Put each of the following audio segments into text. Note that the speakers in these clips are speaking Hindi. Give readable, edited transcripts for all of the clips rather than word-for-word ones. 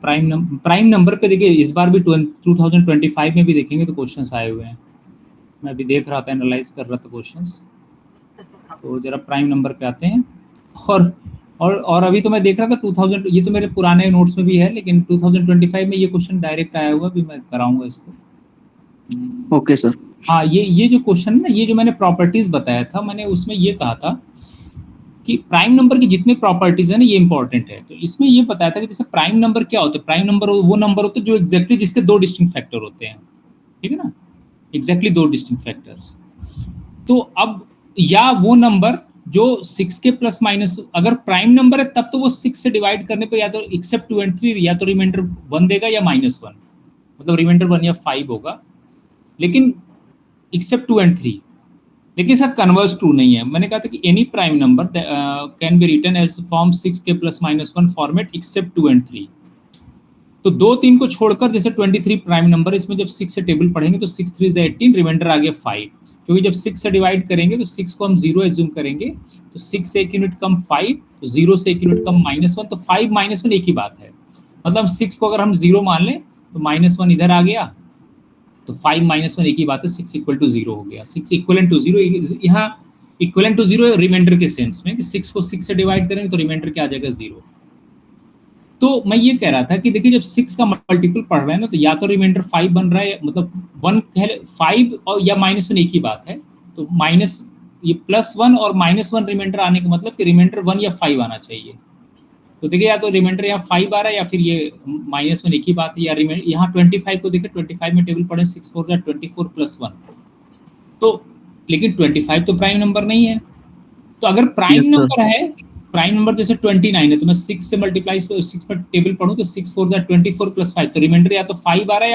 प्राइम नंबर पे देखिए इस बार भी 2025 में भी देखेंगे तो क्वेश्चंस आए हुए हैं। मैं अभी देख रहा था, एनालाइज कर रहा था क्वेश्चंस। तो जरा प्राइम नंबर पे आते हैं। और अभी तो मैं देख रहा था 2000, ये तो मेरे पुराने नोट्स में भी है, लेकिन 2025 में ये क्वेश्चन डायरेक्ट आया हुआ, भी मैं कराऊंगा इसको। Okay sir. हाँ, ये जो क्वेश्चन है ना, ये जो मैंने प्रॉपर्टीज बताया था, मैंने उसमें ये कहा था कि प्राइम नंबर की जितने प्रॉपर्टीज है ना, ये इंपॉर्टेंट है। तो इसमें ये बताया था कि जैसे प्राइम नंबर क्या होते हैं, प्राइम नंबर वो नंबर होते हैं जो एग्जैक्टली जिसके दो डिस्टिंक्ट फैक्टर होते हैं, ठीक है ना, एग्जैक्टली दो डिस्टिंक्ट फैक्टर्स। तो अब या वो नंबर जो 6 के प्लस माइनस, अगर प्राइम नंबर है तब तो वो 6 से डिवाइड करने पे या तो एक्सेप्ट 2 and 3 या तो रिमाइंडर 1 देगा या -1, मतलब रिमाइंडर 1 या 5 होगा, लेकिन एक्सेप्ट 2 and 3। लेकिन इसका कन्वर्स ट्रू नहीं है। मैंने कहा था कि any prime number can be written as form 6 के प्लस -1 फॉर्मेट एक्सेप्ट 2 and 3। तो 2-3 को छोड़कर जैसे 23 प्राइम नंबर, इसमें जब 6 से टेबल पढ़ेंगे तो 6 3 18, रिमाइंडर आ गया 5, क्योंकि जब 6 से डिवाइड करेंगे तो 6 को हम 0 एज्यूम करेंगे, तो 6 से 1 यूनिट कम 5, तो 0 से 1 यूनिट कम -1, तो 5 -1 एक ही बात है। मतलब 6 को अगर हम 0 मान लें तो -1 इधर आ गया, तो 5 -1 एक ही बात है, 6 इक्वल टू 0 हो गया। 6 इक्वल टू 0, यहाँ इक्वल टू 0 रिमाइंडर के सेंस में कि 6 को 6 से डिवाइड करेंगे तो रिमाइंडर क्या आ जाएगा 0। तो मैं ये कह रहा था कि देखिए जब 6 का मल्टीपल पढ़ रहे हैं ना, तो या तो रिमाइंडर 5 बन रहा है, मतलब 5 और या -1 एक ही बात है। तो माइनस ये +1 और -1 रिमाइंडर आने का मतलब कि रिमाइंडर 1 या 5 आना चाहिए। तो देखिए या तो रिमाइंडर यहाँ 5 आ रहा है या फिर ये -1 एक ही बात है, या रिमाइंडर यहाँ 25 को देखिए, 25 में टेबल पढ़े 6 4 24 + 1, तो लेकिन 25 तो प्राइम नंबर नहीं है। तो अगर प्राइम नंबर है, प्राइम नंबर जैसे 29 है, तो मैं 6 से मल्टीप्लाई 6 पर टेबल पढ़ूं तो 6 4 24 + 5, तो रिमाइंडर या तो 5 आ रहा है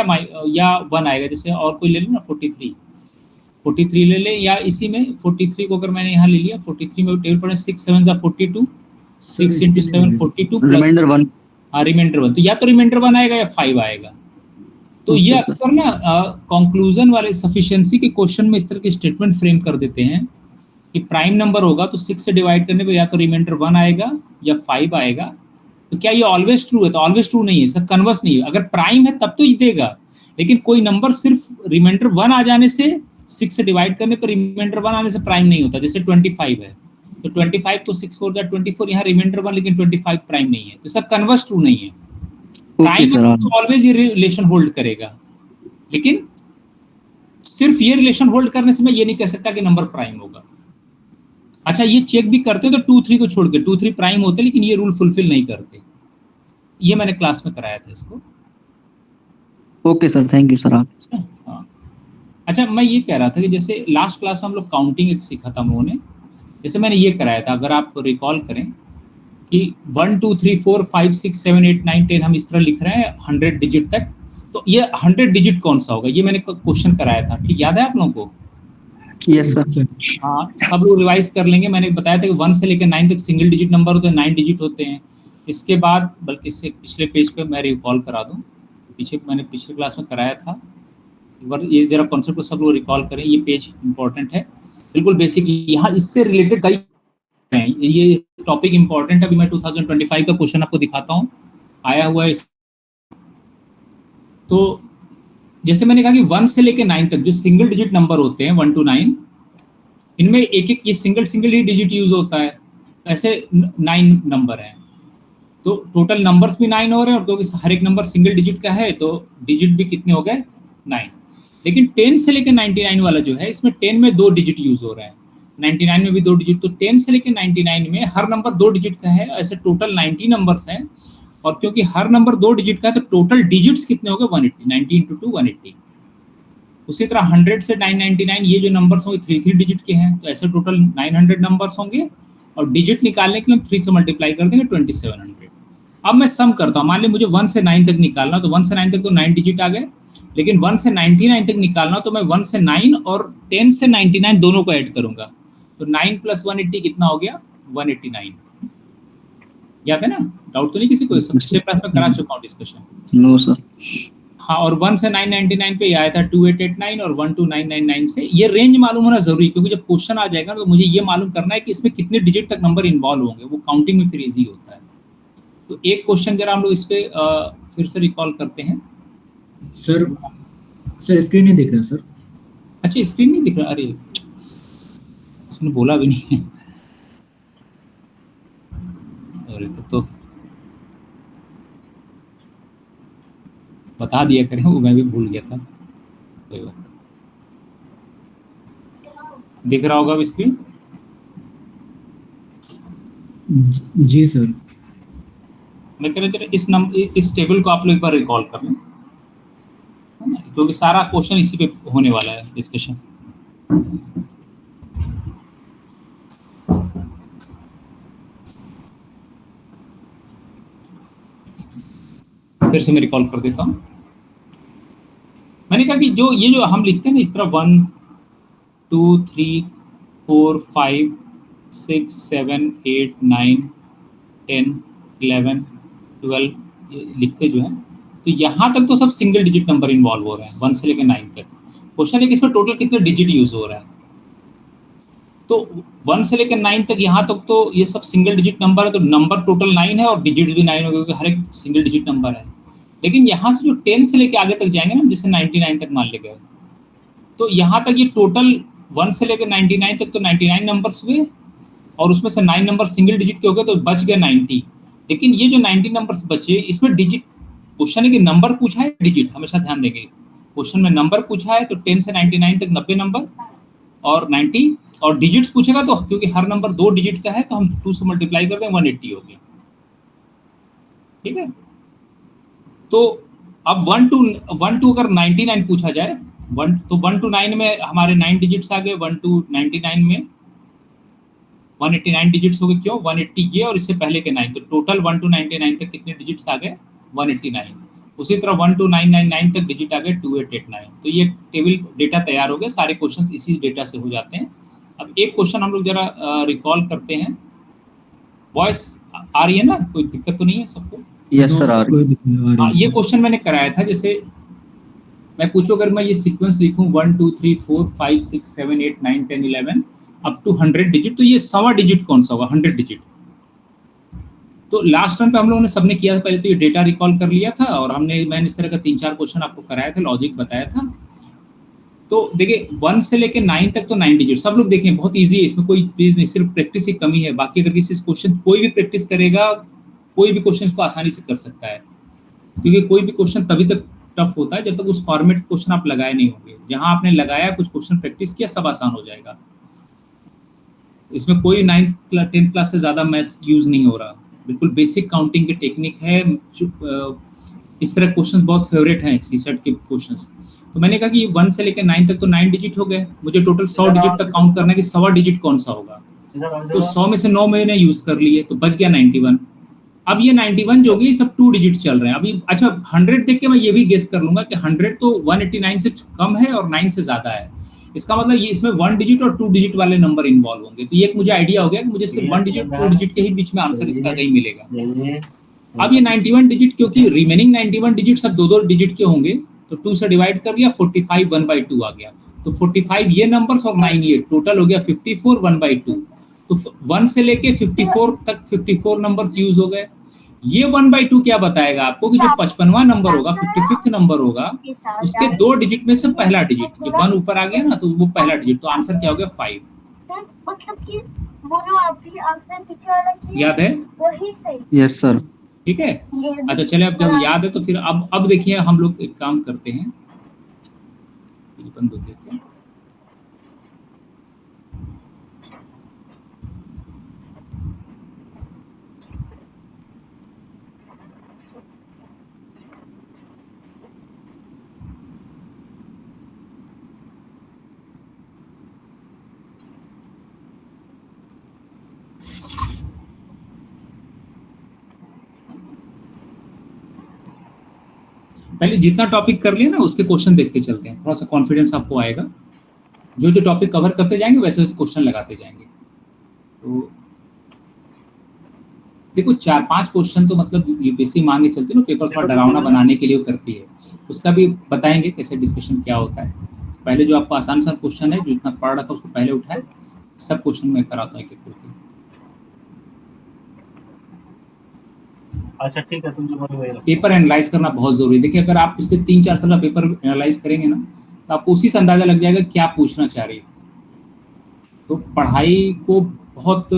या 1 आएगा। जैसे और कोई ले लो ना, 43 ले ले, या इसी में 43 को अगर मैंने यहाँ ले लिया, 43 में टेबल पढ़े 6 7 42, 6 × 7 42 रिमाइंडर 1, हाँ रिमाइंडर 1, तो या तो रिमाइंडर 1 आएगा या 5 आएगा। तो ये अक्सर ना कंक्लूजन वाले सफिशिएंसी के क्वेश्चन में इस तरह की स्टेटमेंट फ्रेम कर देते हैं कि प्राइम नंबर होगा तो 6 से डिवाइड करने पे या तो रिमाइंडर 1 आएगा या 5 आएगा। तो क्या ये ऑलवेज ट्रू है? तो ऑलवेज ट्रू नहीं है, इसका कन्वर्स नहीं है। अगर प्राइम है तब तो ये देगा, लेकिन कोई नंबर सिर्फ रिमाइंडर 1 आ जाने से, 6 से डिवाइड करने पर रिमाइंडर 1 आने से प्राइम नहीं होता। जैसे 25 है, तो 25 को 6 4 24, यहाँ रिमाइंडर 1, लेकिन 25 प्राइम नहीं है, तो इसका कन्वर्स ट्रू नहीं है। प्राइम तो ऑलवेज ये रिलेशन होल्ड करेगा, लेकिन सिर्फ ये रिलेशन होल्ड करने से मैं ये नहीं कह सकता कि नंबर प्राइम होगा। अच्छा, ये चेक भी करते हैं तो 2 3 को छोड़ के 2 3 प्राइम होते, लेकिन ये रूल फुलफिल नहीं करते। ये मैंने क्लास में कराया था इसको। Okay sir, thank you sir. हाँ, अच्छा मैं ये कह रहा था कि जैसे लास्ट क्लास में हम लोग काउंटिंग एक सीखा था हम लोगों ने, जैसे मैंने ये कराया था, अगर आप रिकॉल करें कि 1 2 3 4 5 6 7 8 9 10 हम इस तरह लिख रहे हैं 100 डिजिट तक, तो ये 100 डिजिट कौन सा होगा? ये मैंने क्वेश्चन कराया था, ठीक याद है आप लोगों को? Yes sir. हाँ, सब लोग रिवाइज कर लेंगे। मैंने बताया था कि 1 से लेकर 9 तक सिंगल डिजिट नंबर होते हैं, 9 डिजिट होते हैं। इसके बाद, बल्कि इससे पिछले पेज पे मैं रिकॉल करा दूं, मैंने पिछले क्लास में कराया था, एक बार ये जरा कॉन्सेप्ट को सब लोग रिकॉल करें। ये पेज इंपॉर्टेंट है, बिल्कुल बेसिक। यहाँ इससे रिलेटेड कई हैं, ये टॉपिक इंपॉर्टेंट है। अभी मैं 2025 का क्वेश्चन आपको दिखाता हूँ, आया हुआ है। तो जैसे मैंने कहा कि 1 से लेकर 9 तक जो सिंगल डिजिट नंबर होते हैं 1 to 9, इनमें एक एक ये सिंगल ही डिजिट यूज होता है। ऐसे 9 नंबर हैं, तो टोटल नंबर्स भी 9 हो रहे हैं, और क्योंकि हर एक नंबर सिंगल डिजिट का है तो डिजिट भी कितने हो गए? 9। लेकिन 10 से लेकर 99 वाला जो है, इसमें 10 में 2 डिजिट यूज हो रहे हैं, 99 में भी 2 डिजिट। तो 10 से लेकर 99 में हर नंबर 2 डिजिट का है, ऐसे टोटल 90 नंबर्स हैं। और क्योंकि हर नंबर 2 डिजिट का है तो टोटल डिजिट्स कितने हो गए? 180, 90 × 2 180। उसी तरह 100 से 999 ये जो नंबर्स होंगे 3 डिजिट के हैं, तो ऐसे टोटल 900 नंबर्स होंगे, और डिजिट निकालने के लिए हम 3 से मल्टीप्लाई कर देंगे 2700। अब मैं सम करता हूँ, मान लीजिए मुझे 1 से 9 तक निकालना, तो 1 से 9 तक तो 9 डिजिट आ गए, लेकिन 1 से 99 तक निकालना तो मैं 1 से 9 और 10 से 99 दोनों को ऐड करूंगा, तो 9 + 180 कितना हो गया? 189। याद है ना? डाउट तो नहीं किसी को? पिछले क्लास में करा चुका हूँ डिस्कशन। No sir. हाँ, और 1 से 999 पे आया था 2889, और 1 to 999 से। ये रेंज मालूम होना जरूरी, क्योंकि जब क्वेश्चन आ जाएगा तो मुझे ये मालूम करना है कि इसमें कितने डिजिट तक नंबर इन्वॉल्व होंगे, वो काउंटिंग में फिर इजी होता है। तो एक क्वेश्चन जरा हम लोग इस पे फिर से रिकॉल करते हैं। सर स्क्रीन नहीं दिख रहा सर। अच्छा स्क्रीन नहीं दिख रहा, अरे उसने बोला भी नहीं है, सॉरी। तो बता दिया करें, वो मैं भी भूल गया था, कोई बात नहीं। दिख रहा होगा अब स्क्रीन? जी सर। मैं कह रहा इस टेबल को आप लोग एक बार रिकॉल कर लें, है ना? क्योंकि सारा क्वेश्चन इसी पे होने वाला है डिस्कशन। फिर से मैं रिकॉल कर देता हूँ। मैंने कहा कि जो हम लिखते हैं ना इस तरह 1 2 3 4 5 6 7 8 9 10 11 12 लिखते जो है, तो यहाँ तक तो सब सिंगल डिजिट नंबर इन्वॉल्व हो रहे हैं 1 से लेकर 9 तक। क्वेश्चन है कि इसमें टोटल कितने डिजिट यूज हो रहा है, तो 1 से लेकर 9 तक यहाँ तक तो ये सब सिंगल डिजिट नंबर है, तो नंबर टोटल 9 है और डिजिट्स भी 9 हो गए, क्योंकि हर एक सिंगल डिजिट नंबर है। लेकिन यहाँ से जो 10 से लेकर आगे तक जाएंगे ना, जैसे 99 तक मान ले गए, तो यहाँ तक ये टोटल 1 से लेकर 99 तक तो 99 नंबर्स हुए, और उसमें से 9 नंबर सिंगल डिजिट के हो गए, तो बच गए 90। लेकिन ये जो 90 नंबर्स बचे, इसमें डिजिट, क्वेश्चन है कि नंबर पूछा है डिजिट, हमेशा ध्यान देंगे क्वेश्चन में नंबर पूछा है, तो 10 से 99 तक 90 नंबर और 90, और डिजिट्स पूछेगा तो क्योंकि हर नंबर 2 डिजिट का है तो हम 2 से मल्टीप्लाई कर दें, 180 हो गया। ठीक है, तो अब 1 to अगर 99 पूछा जाए, 1 to 9 में हमारे 9 डिजिट्स आ गए, 1 to 99 में 189 डिजिट्स हो गए। क्यों? 180 ये और इससे पहले के 9, तो टोटल 1 to 99 तक कितने डिजिट्स आ गए? 189। उसी तरह 1 to 999 तक डिजिट आ गए 2889। तो ये टेबल डेटा तैयार हो गया, सारे क्वेश्चन इसी डेटा से हो जाते हैं। अब एक क्वेश्चन हम लोग जरा रिकॉल करते हैं। वॉइस आ रही है ना, कोई दिक्कत तो नहीं है सबको? यस सर, आ रही हाँ, ये क्वेश्चन मैंने कराया था। जैसे मैं पूछूं, अगर मैं ये सीक्वेंस लिखूं 1 2 3 4 5 6 7 8 9 10 11 अप टू 100 डिजिट, तो ये 100वां डिजिट कौन सा होगा? 100 डिजिट। तो लास्ट टाइम पे हम लोगों ने सबने किया था, पहले तो ये डेटा रिकॉल कर लिया था, और मैंने इस तरह का 3-4 क्वेश्चन आपको कराया था, लॉजिक बताया था। तो देखिए 1 से लेके 9 तक तो 9 डिजिट सब लोग देखें, बहुत इजी है, इसमें कोई चीज नहीं, सिर्फ प्रैक्टिस की कमी है। बाकी अगर किसी क्वेश्चन कोई भी प्रैक्टिस करेगा, कोई भी क्वेश्चन को आसानी से कर सकता है, क्योंकि कोई भी क्वेश्चन तभी तक टफ होता है जब तक उस फॉर्मेट क्वेश्चन आप लगाए नहीं होंगे। जहां आपने लगाया, कुछ क्वेश्चन प्रैक्टिस किया, सब आसान हो जाएगा। इसमें कोई 9th 10th क्लास से ज्यादा मैथ्स यूज नहीं हो रहा, बिल्कुल बेसिक काउंटिंग की टेक्निक है। इस तरह क्वेश्चंस बहुत फेवरेट हैं सीसेट के क्वेश्चंस। तो मैंने कहा कि 1 से लेकर 9 तक तो 9 डिजिट हो गए, मुझे टोटल 100 डिजिट तक काउंट करना है कि 100वां डिजिट कौन सा होगा। तो 100 में से 9 मैंने यूज कर लिए, तो बच गया 91। अब ये 91 जो होगी, सब 2 डिजिट चल रहे हैं अभी। अच्छा 100 देख के मैं ये भी गेस कर लूंगा कि 100 तो 189 से कम है और 9 से ज्यादा है। इसका मतलब ये इसमें 1 डिजिट और 2 डिजिट वाले नंबर इन्वॉल्व होंगे। तो ये एक मुझे आइडिया हो गया कि मुझे सिर्फ 1 डिजिट 2 डिजिट के ही बीच में आंसर इसका कहीं मिलेगा। अब ये 91 डिजिट, क्योंकि रिमेनिंग 91 डिजिट सब 2-2 डिजिट के होंगे, तो 2 से डिवाइड कर लिया, 45 1/2 आ गया। तो 45 ये नंबर्स और 9 ये, टोटल हो गया 54 1/2। तो 1 से लेके 54 तक 54 नंबर्स यूज हो गए। ये 1/2 क्या बताएगा आपको कि जो 55वां नंबर होगा, 55th नंबर होगा, उसके 2 डिजिट में से पहला डिजिट, ये 1 ऊपर आ गया ना, तो वो पहला डिजिट, तो आंसर क्या हो गया? 5। याद है? Yes sir. ठीक है, अच्छा चले, अब जब याद है तो फिर अब देखिए हम लोग एक काम करते हैं, बंद हो गया क्या? पहले जितना टॉपिक कर लिया ना, उसके क्वेश्चन देखते चलते हैं, थोड़ा सा कॉन्फिडेंस आपको आएगा। जो जो टॉपिक कवर करते जाएंगे वैसे वैसे क्वेश्चन लगाते जाएंगे। तो देखो 4-5 क्वेश्चन तो मतलब यूपीएससी मान के चलते ना, पेपर थोड़ा डरावना बनाने के लिए करती है, उसका भी बताएंगे कैसे डिस्कशन क्या होता है। पहले जो आपको आसान सा क्वेश्चन है, जो इतना पढ़ रखा उसको पहले उठाए, सब क्वेश्चन मैं कराता हूँ एक एक करके। अच्छा ठीक है, तुम जो बोलो वही रखो। पेपर एनालाइज करना बहुत जरूरी है। देखिए अगर आप पिछले 3-4 साल का पेपर एनालाइज करेंगे ना, तो आपको उसी से अंदाजा लग जाएगा क्या पूछना चाह रही है। तो पढ़ाई को बहुत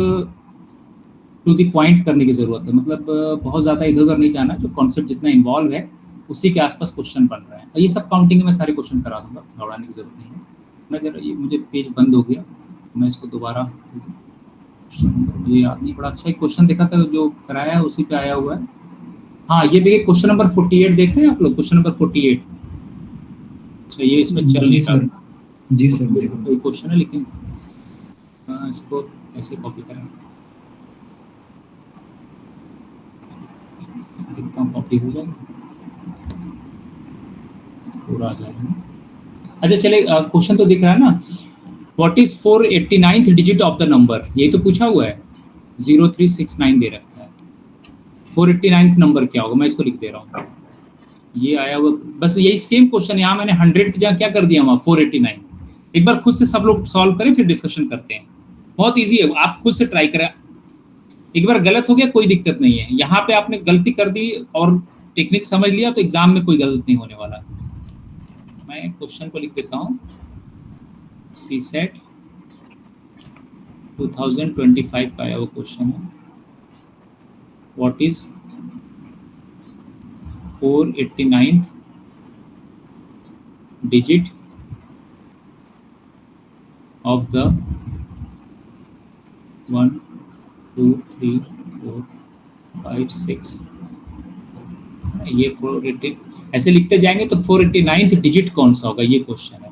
टू दी पॉइंट करने की जरूरत है, मतलब बहुत ज़्यादा इधर उधर नहीं जाना, जो कॉन्सेप्ट जितना इन्वॉल्व है उसी के आसपास क्वेश्चन बन रहे हैं। और ये सब काउंटिंग में मैं सारे क्वेश्चन करा दूंगा, घबराने की जरूरत नहीं है। मैं जरा, ये मुझे पेज बंद हो गया, मैं इसको दोबारा, मुझे याद नहीं, बड़ा अच्छा एक क्वेश्चन देखा था जो कराया है उसी पे आया हुआ है। हाँ ये देखिए क्वेश्चन नंबर 48 देख रहे हैं आप लोग, क्वेश्चन नंबर 48। अच्छा ये इसमें चल नहीं सर। जी सर, कोई क्वेश्चन है लेकिन इसको ऐसे कॉपी करें, देखता हूँ कॉपी हो जाएगा, पूरा आ जाएगा। अच्छा चले, क्वेश्चन तो दिख रहा है ना, what is 489th digit of the number, यही तो पूछा हुआ है, 0369 दे रखा है। 489th नंबर क्या होगा, मैं इसको लिख दे रहा हूँ, ये आया हुआ, बस यही सेम क्वेश्चन यहाँ मैंने 100 की जगह क्या कर दिया वहाँ 489। एक बार खुद से सब लोग सॉल्व करें फिर डिस्कशन करते हैं, बहुत ईजी है, आप खुद से ट्राई करें। एक बार गलत हो गया कोई दिक्कत नहीं है, यहाँ पे आपने गलती कर दी और टेक्निक समझ लिया तो एग्जाम में कोई गलत नहीं होने वाला। मैं क्वेश्चन को लिख देता हूँ, CSET 2025 का आया वो क्वेश्चन है, what is 489th digit of the 1 2 3 4 5 6, ये 480 ऐसे लिखते जाएंगे तो 489th डिजिट कौन सा होगा, ये क्वेश्चन है।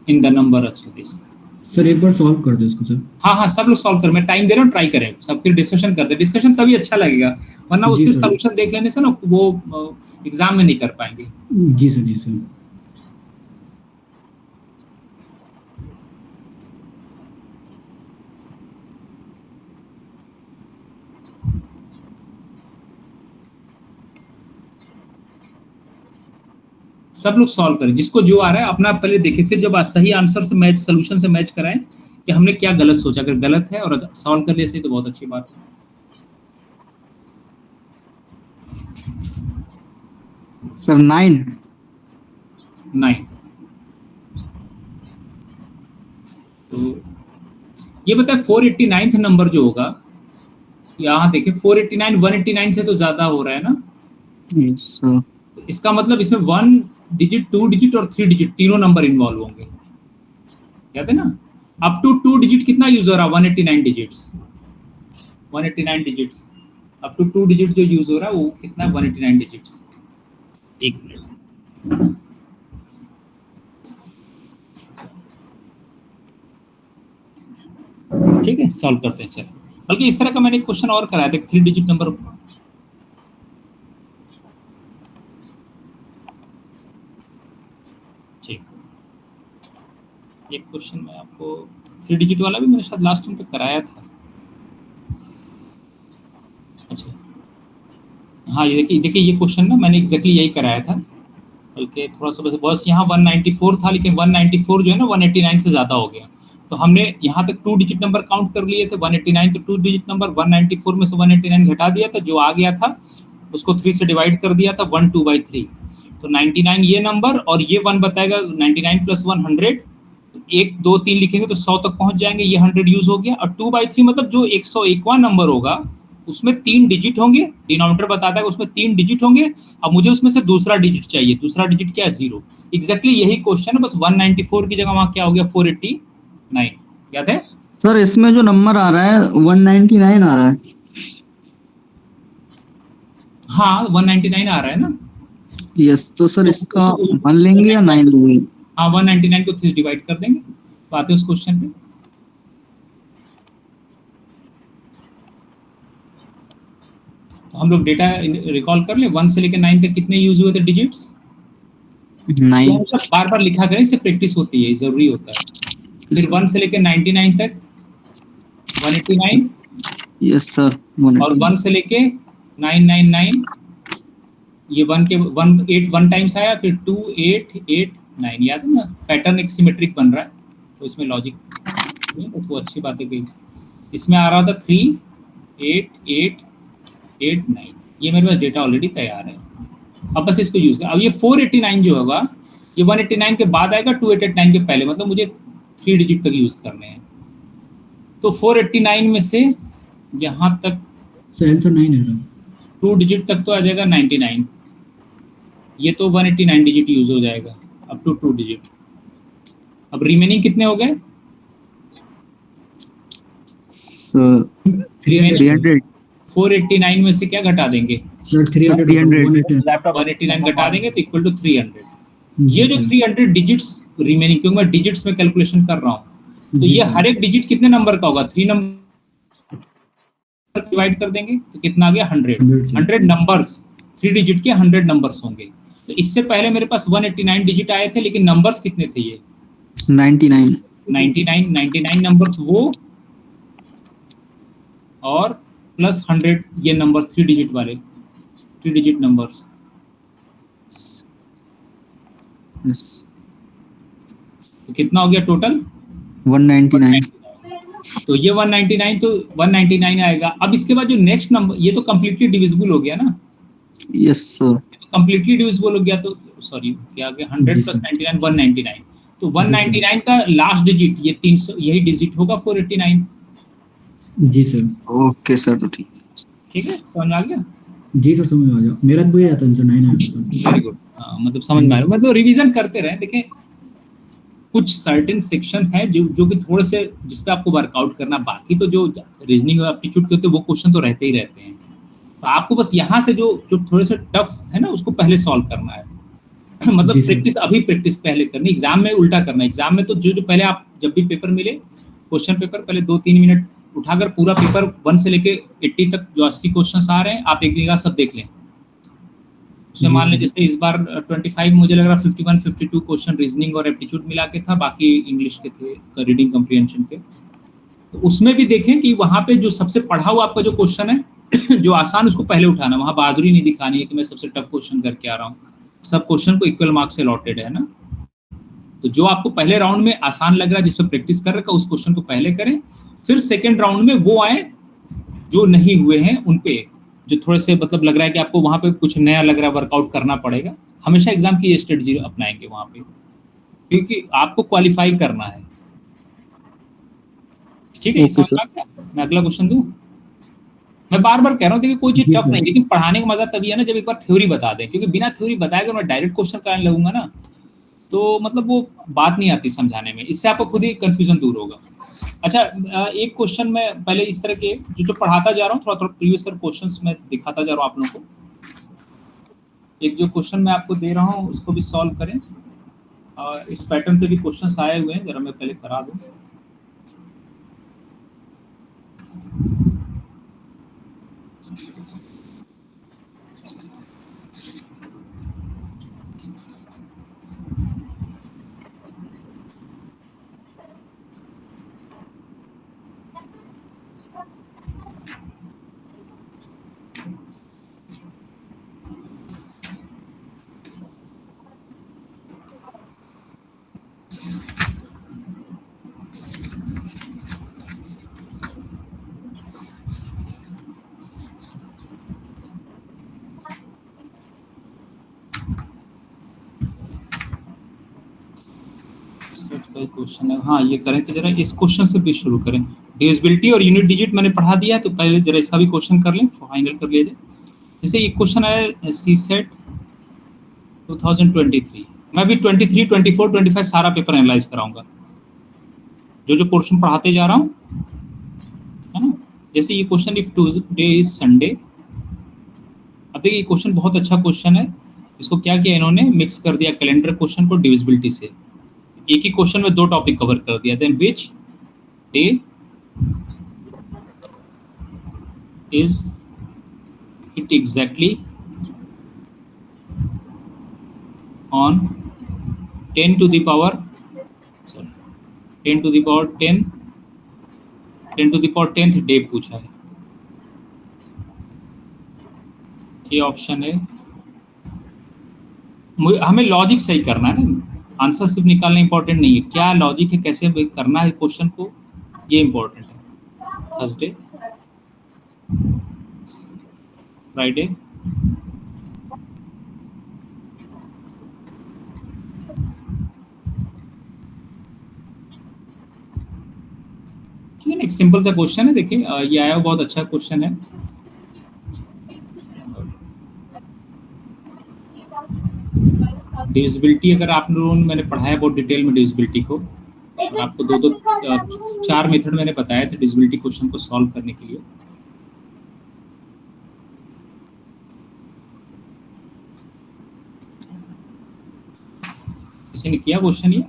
इन द नंबर, अच्छा दिस सर एक बार सॉल्व कर दो इसको सर। हाँ सब लोग सॉल्व कर, मैं टाइम दे रहा हूँ, ट्राई करें सब, फिर डिस्कशन करते हैं, डिस्कशन तभी अच्छा लगेगा, वरना वो सिर्फ सॉल्यूशन देख लेने से ना वो एग्जाम में नहीं कर पाएंगे। जी सर, जी सर। सब लोग सॉल्व करें, जिसको जो आ रहा है अपना पहले देखें, फिर जब सही आंसर से मैच, सोल्यूशन से मैच कराएं कि हमने क्या गलत सोचा, अगर गलत है और सॉल्व कर लिया सही तो बहुत अच्छी बात है। सर 9 तो ये बताए 489th नंबर जो होगा, यहाँ देखिए 489 189 से तो ज्यादा हो रहा है ना, सर इसका मतलब इसमें 1 डिजिट 2 डिजिट और 3 डिजिट तीनों नंबर इन्वॉल्व होंगे, याद है ना। अप टू 2 डिजिट कितना यूज हो रहा है, 189 digits, 189 digits, up to 2 digit जो यूज हो रहा है वो कितना है, 189 डिजिट्स। एक मिनट, ठीक है सॉल्व करते हैं। चलो, बल्कि इस तरह का मैंने एक क्वेश्चन और कराया था, 3 डिजिट नंबर, ठीक, एक क्वेश्चन मैं आपको 3 डिजिट वाला भी मैंने शायद लास्ट टाइम पे कराया था। अच्छा हाँ ये देखिए ये क्वेश्चन ना मैंने एग्जैक्टली यही कराया था, बल्कि थोड़ा सा बस यहाँ 194 था, लेकिन 194 जो है ना 189 से ज़्यादा हो गया, तो हमने यहाँ तक 2 डिजिट नंबर काउंट कर लिए थे, 189 तो 2 डिजिट नंबर, 194 में से 189 घटा दिया था, जो आ गया था उसको 3 से डिवाइड कर दिया था, 1 2/3, तो 99 ये नंबर और ये 1 बताएगा, 99 + 1 100, 1 2 3 लिखेंगे तो 100 तक पहुंच जाएंगे, ये 100 यूज हो गया, और 2/3 मतलब जो 101वां नंबर होगा उसमें 3 डिजिट होंगे, डिनोमिनेटर बताता है उसमें 3 डिजिट होंगे, अब मुझे उसमें से दूसरा डिजिट चाहिए, दूसरा डिजिट क्या है, 0। एग्जैक्टली यही क्वेश्चन है, बस 194 की जगह वहां क्या हो गया 489, याद है सर इसमें जो नंबर आ रहा है 199 आ रहा है। हाँ 199 आ रहा है ना, यस, तो सर इसका 1 लेंगे या 9 लेंगे। हाँ 199 को 3 से डिवाइड कर देंगे, तो आते हैं उस क्वेश्चन पे। तो हम लोग डेटा रिकॉल कर ले, 1 से लेकर 9 तक कितने यूज हुए थे डिजिट्स, 9 तो हम सब बार बार लिखा करें, इससे प्रैक्टिस होती है, जरूरी होता है। फिर 1 से लेकर 99 तक 189, यस सर, और 1 से लेके 999, ये 1 के 1 8 1 टाइम्स आया, फिर 2 8 8 9 याद है ना, पैटर्न एक सिमेट्रिक बन रहा है, तो इसमें लॉजिक वो अच्छी बातें कही। इसमें आ रहा था 3 8 8 8 9, ये मेरे पास डेटा ऑलरेडी तैयार है। अब बस इसको यूज कर। अब ये 489 जो होगा ये 189 के बाद आएगा, 2889 के पहले, मतलब मुझे 3 डिजिट तक यूज करने हैं। तो 489 में से यहाँ तक सर आंसर 9 है रहा। 2 डिजिट तक तो आ जाएगा 99, ये तो 189 डिजिट यूज हो जाएगा अप टू 2 डिजिट। अब रिमेनिंग कितने हो गए? सर 300 489 में से क्या घटा देंगे? सर 300 189 घटा देंगे तो इक्वल टू 300। ये जो 300 डिजिट्स रिमेनिंग, क्योंकि मैं डिजिट्स में कैलकुलेशन कर रहा हूँ, तो ये हर एक डिजिट कितने नंबर का होगा? 3 नंबर डिवाइड कर देंगे तो कितना आ गया? 100 नंबर्स, 3 डिजिट के 100 नंबर्स होंगे। तो इससे पहले मेरे पास 189 डिजिट आए थे, लेकिन नंबर्स कितने थे? ये 99 नंबर्स वो, और प्लस 100 ये नंबर्स 3 डिजिट वाले, 3 डिजिट नंबर्स। तो कितना हो गया टोटल? 199। तो ये 199, तो 199 आएगा। अब इसके बाद जो नेक्स्ट नंबर, ये तो कंप्लीटली डिविजिबल हो गया ना? Yes sir. कंप्लीटली डिविजिबल हो गया, तो सॉरी क्या आ गया? 100 प्लस 99 199। तो 199 का लास्ट डिजिट ये 300, यही डिजिट होगा 489। जी सर। ओके सर, तो ठीक ठीक है, समझ आ गया? जी सर समझ आ गया। मेरा भी आता आंसर 9 है सर। Very good. मतलब समझ में आ रहा है, मतलब रिवीजन करते रहे। देखें कुछ सर्टेन सेक्शन है जो कि थोड़े से जिस पे आपको वर्कआउट करना, बाकी तो जो रीजनिंग और एप्टीट्यूड के होते हैं वो क्वेश्चन तो रहते ही रहते हैं। तो आपको बस यहाँ से जो थोड़े से टफ है ना उसको पहले सॉल्व करना है। मतलब प्रैक्टिस अभी प्रैक्टिस पहले करनी, एग्जाम में उल्टा करना। एग्जाम में तो जो पहले आप जब भी पेपर मिले क्वेश्चन पेपर, पहले 2-3 मिनट उठाकर पूरा पेपर 1 से लेके 80 तक जो 80 क्वेश्चंस आ रहे हैं आप एक जगह सब देख लें। उसमें मान लें जैसे इस बार 25 मुझे लग रहा 51-52 क्वेश्चन रीजनिंग और एप्टीट्यूड मिला के था, बाकी इंग्लिश के थे, रीडिंग कम्प्रीहेंशन के। तो उसमें भी देखें कि वहाँ पे जो सबसे पढ़ा हुआ आपका जो क्वेश्चन है जो आसान, उसको पहले उठाना। वहाँ बहादुरी नहीं दिखानी है कि मैं सबसे टफ क्वेश्चन करके आ रहा हूँ। सब क्वेश्चन को इक्वल मार्क्स से अलॉटेड है ना। तो जो आपको पहले राउंड में आसान लग रहा है, जिस पर प्रैक्टिस कर रखा, उस क्वेश्चन को पहले करें। फिर सेकेंड राउंड में वो आए जो नहीं हुए हैं उन पे, जो थोड़े से मतलब लग रहा है कि आपको वहाँ पे कुछ नया लग रहा है, वर्कआउट करना पड़ेगा। हमेशा एग्जाम की ये स्ट्रेटजी अपनाएंगे वहाँ पे, क्योंकि आपको क्वालिफाई करना है। ठीक है, मैं अगला क्वेश्चन दूं। मैं बार बार कह रहा हूँ, देखिए कोई चीज टफ नहीं, लेकिन पढ़ाने का मजा तभी है ना जब एक बार थ्योरी बता दें। क्योंकि बिना थ्योरी बताए अगर मैं डायरेक्ट क्वेश्चन कराने लगूंगा ना, तो मतलब वो बात नहीं आती समझाने में। इससे आपको खुद ही कंफ्यूजन दूर होगा। अच्छा, एक क्वेश्चन में पहले इस तरह के जो पढ़ाता जा रहा हूँ, थोड़ा थोड़ा प्रीवियस ईयर क्वेश्चंस में दिखाता जा रहा हूँ आप लोगों को। एक जो क्वेश्चन मैं आपको दे रहा हूँ उसको भी सॉल्व करें। इस पैटर्न पे भी क्वेश्चंस आए हुए हैं, जरा मैं पहले करा दूं। क्वेश्चन है, हाँ ये करें। तो जरा इस क्वेश्चन से भी शुरू करें। डिविजिबिलिटी और यूनिट डिजिट मैंने पढ़ा दिया, तो पहले जरा इसका भी क्वेश्चन कर लें, फाइनल कर लीजिए। जैसे ये क्वेश्चन है सीसेट 2023। मैं भी 23, 24, 25 सारा पेपर एनालाइज कराऊंगा, जो पोर्शन पढ़ाते जा रहा हूँ, है ना। जैसे ये question, if today is Sunday. अब देखिए ये क्वेश्चन बहुत अच्छा क्वेश्चन है। इसको क्या किया इन्होंने, मिक्स कर दिया कैलेंडर क्वेश्चन को डिविजिबिलिटी से। एक ही क्वेश्चन में 2 टॉपिक कवर कर दिया। Then which day is it exactly on 10 to the power 10th day पूछा है। ये ऑप्शन है। हमें लॉजिक सही करना है ना, आंसर सिर्फ निकालना इंपॉर्टेंट नहीं है, क्या लॉजिक है, कैसे करना है क्वेश्चन को, ये इंपॉर्टेंट है। थर्सडे, फ्राइडे, ठीक है ना। एक सिंपल सा क्वेश्चन है, देखिए ये आया बहुत अच्छा क्वेश्चन है। डिविजिबिलिटी, अगर आप लोगों ने, मैंने पढ़ाया बहुत डिटेल में डिविजिबिलिटी को, और आपको दो 4 मेथड मैंने बताया थे डिविजिबिलिटी क्वेश्चन को सॉल्व करने के लिए। किसी ने किया क्वेश्चन ये?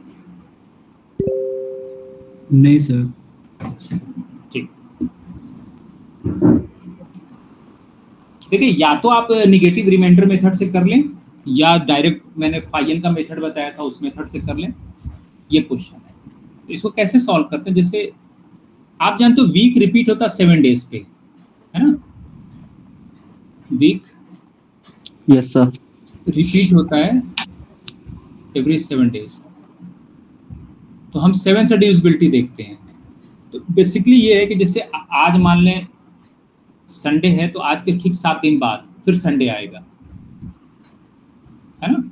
नहीं सर। ठीक, देखिए या तो आप निगेटिव रिमाइंडर मेथड से कर लें, या डायरेक्ट मैंने फाइन का मेथड बताया था उस मेथड से कर लें। ये क्वेश्चन है, तो इसको कैसे सॉल्व करते हैं? जैसे आप जानते हो वीक रिपीट होता है 7 डेज पे, है ना। Week yes sir. रिपीट होता है एवरी 7 डेज। तो हम 7 से डिविजिबिलिटी देखते हैं। तो बेसिकली ये है कि जैसे आज मान लें संडे है, तो आज के ठीक 7 दिन बाद फिर संडे आएगा, है ना।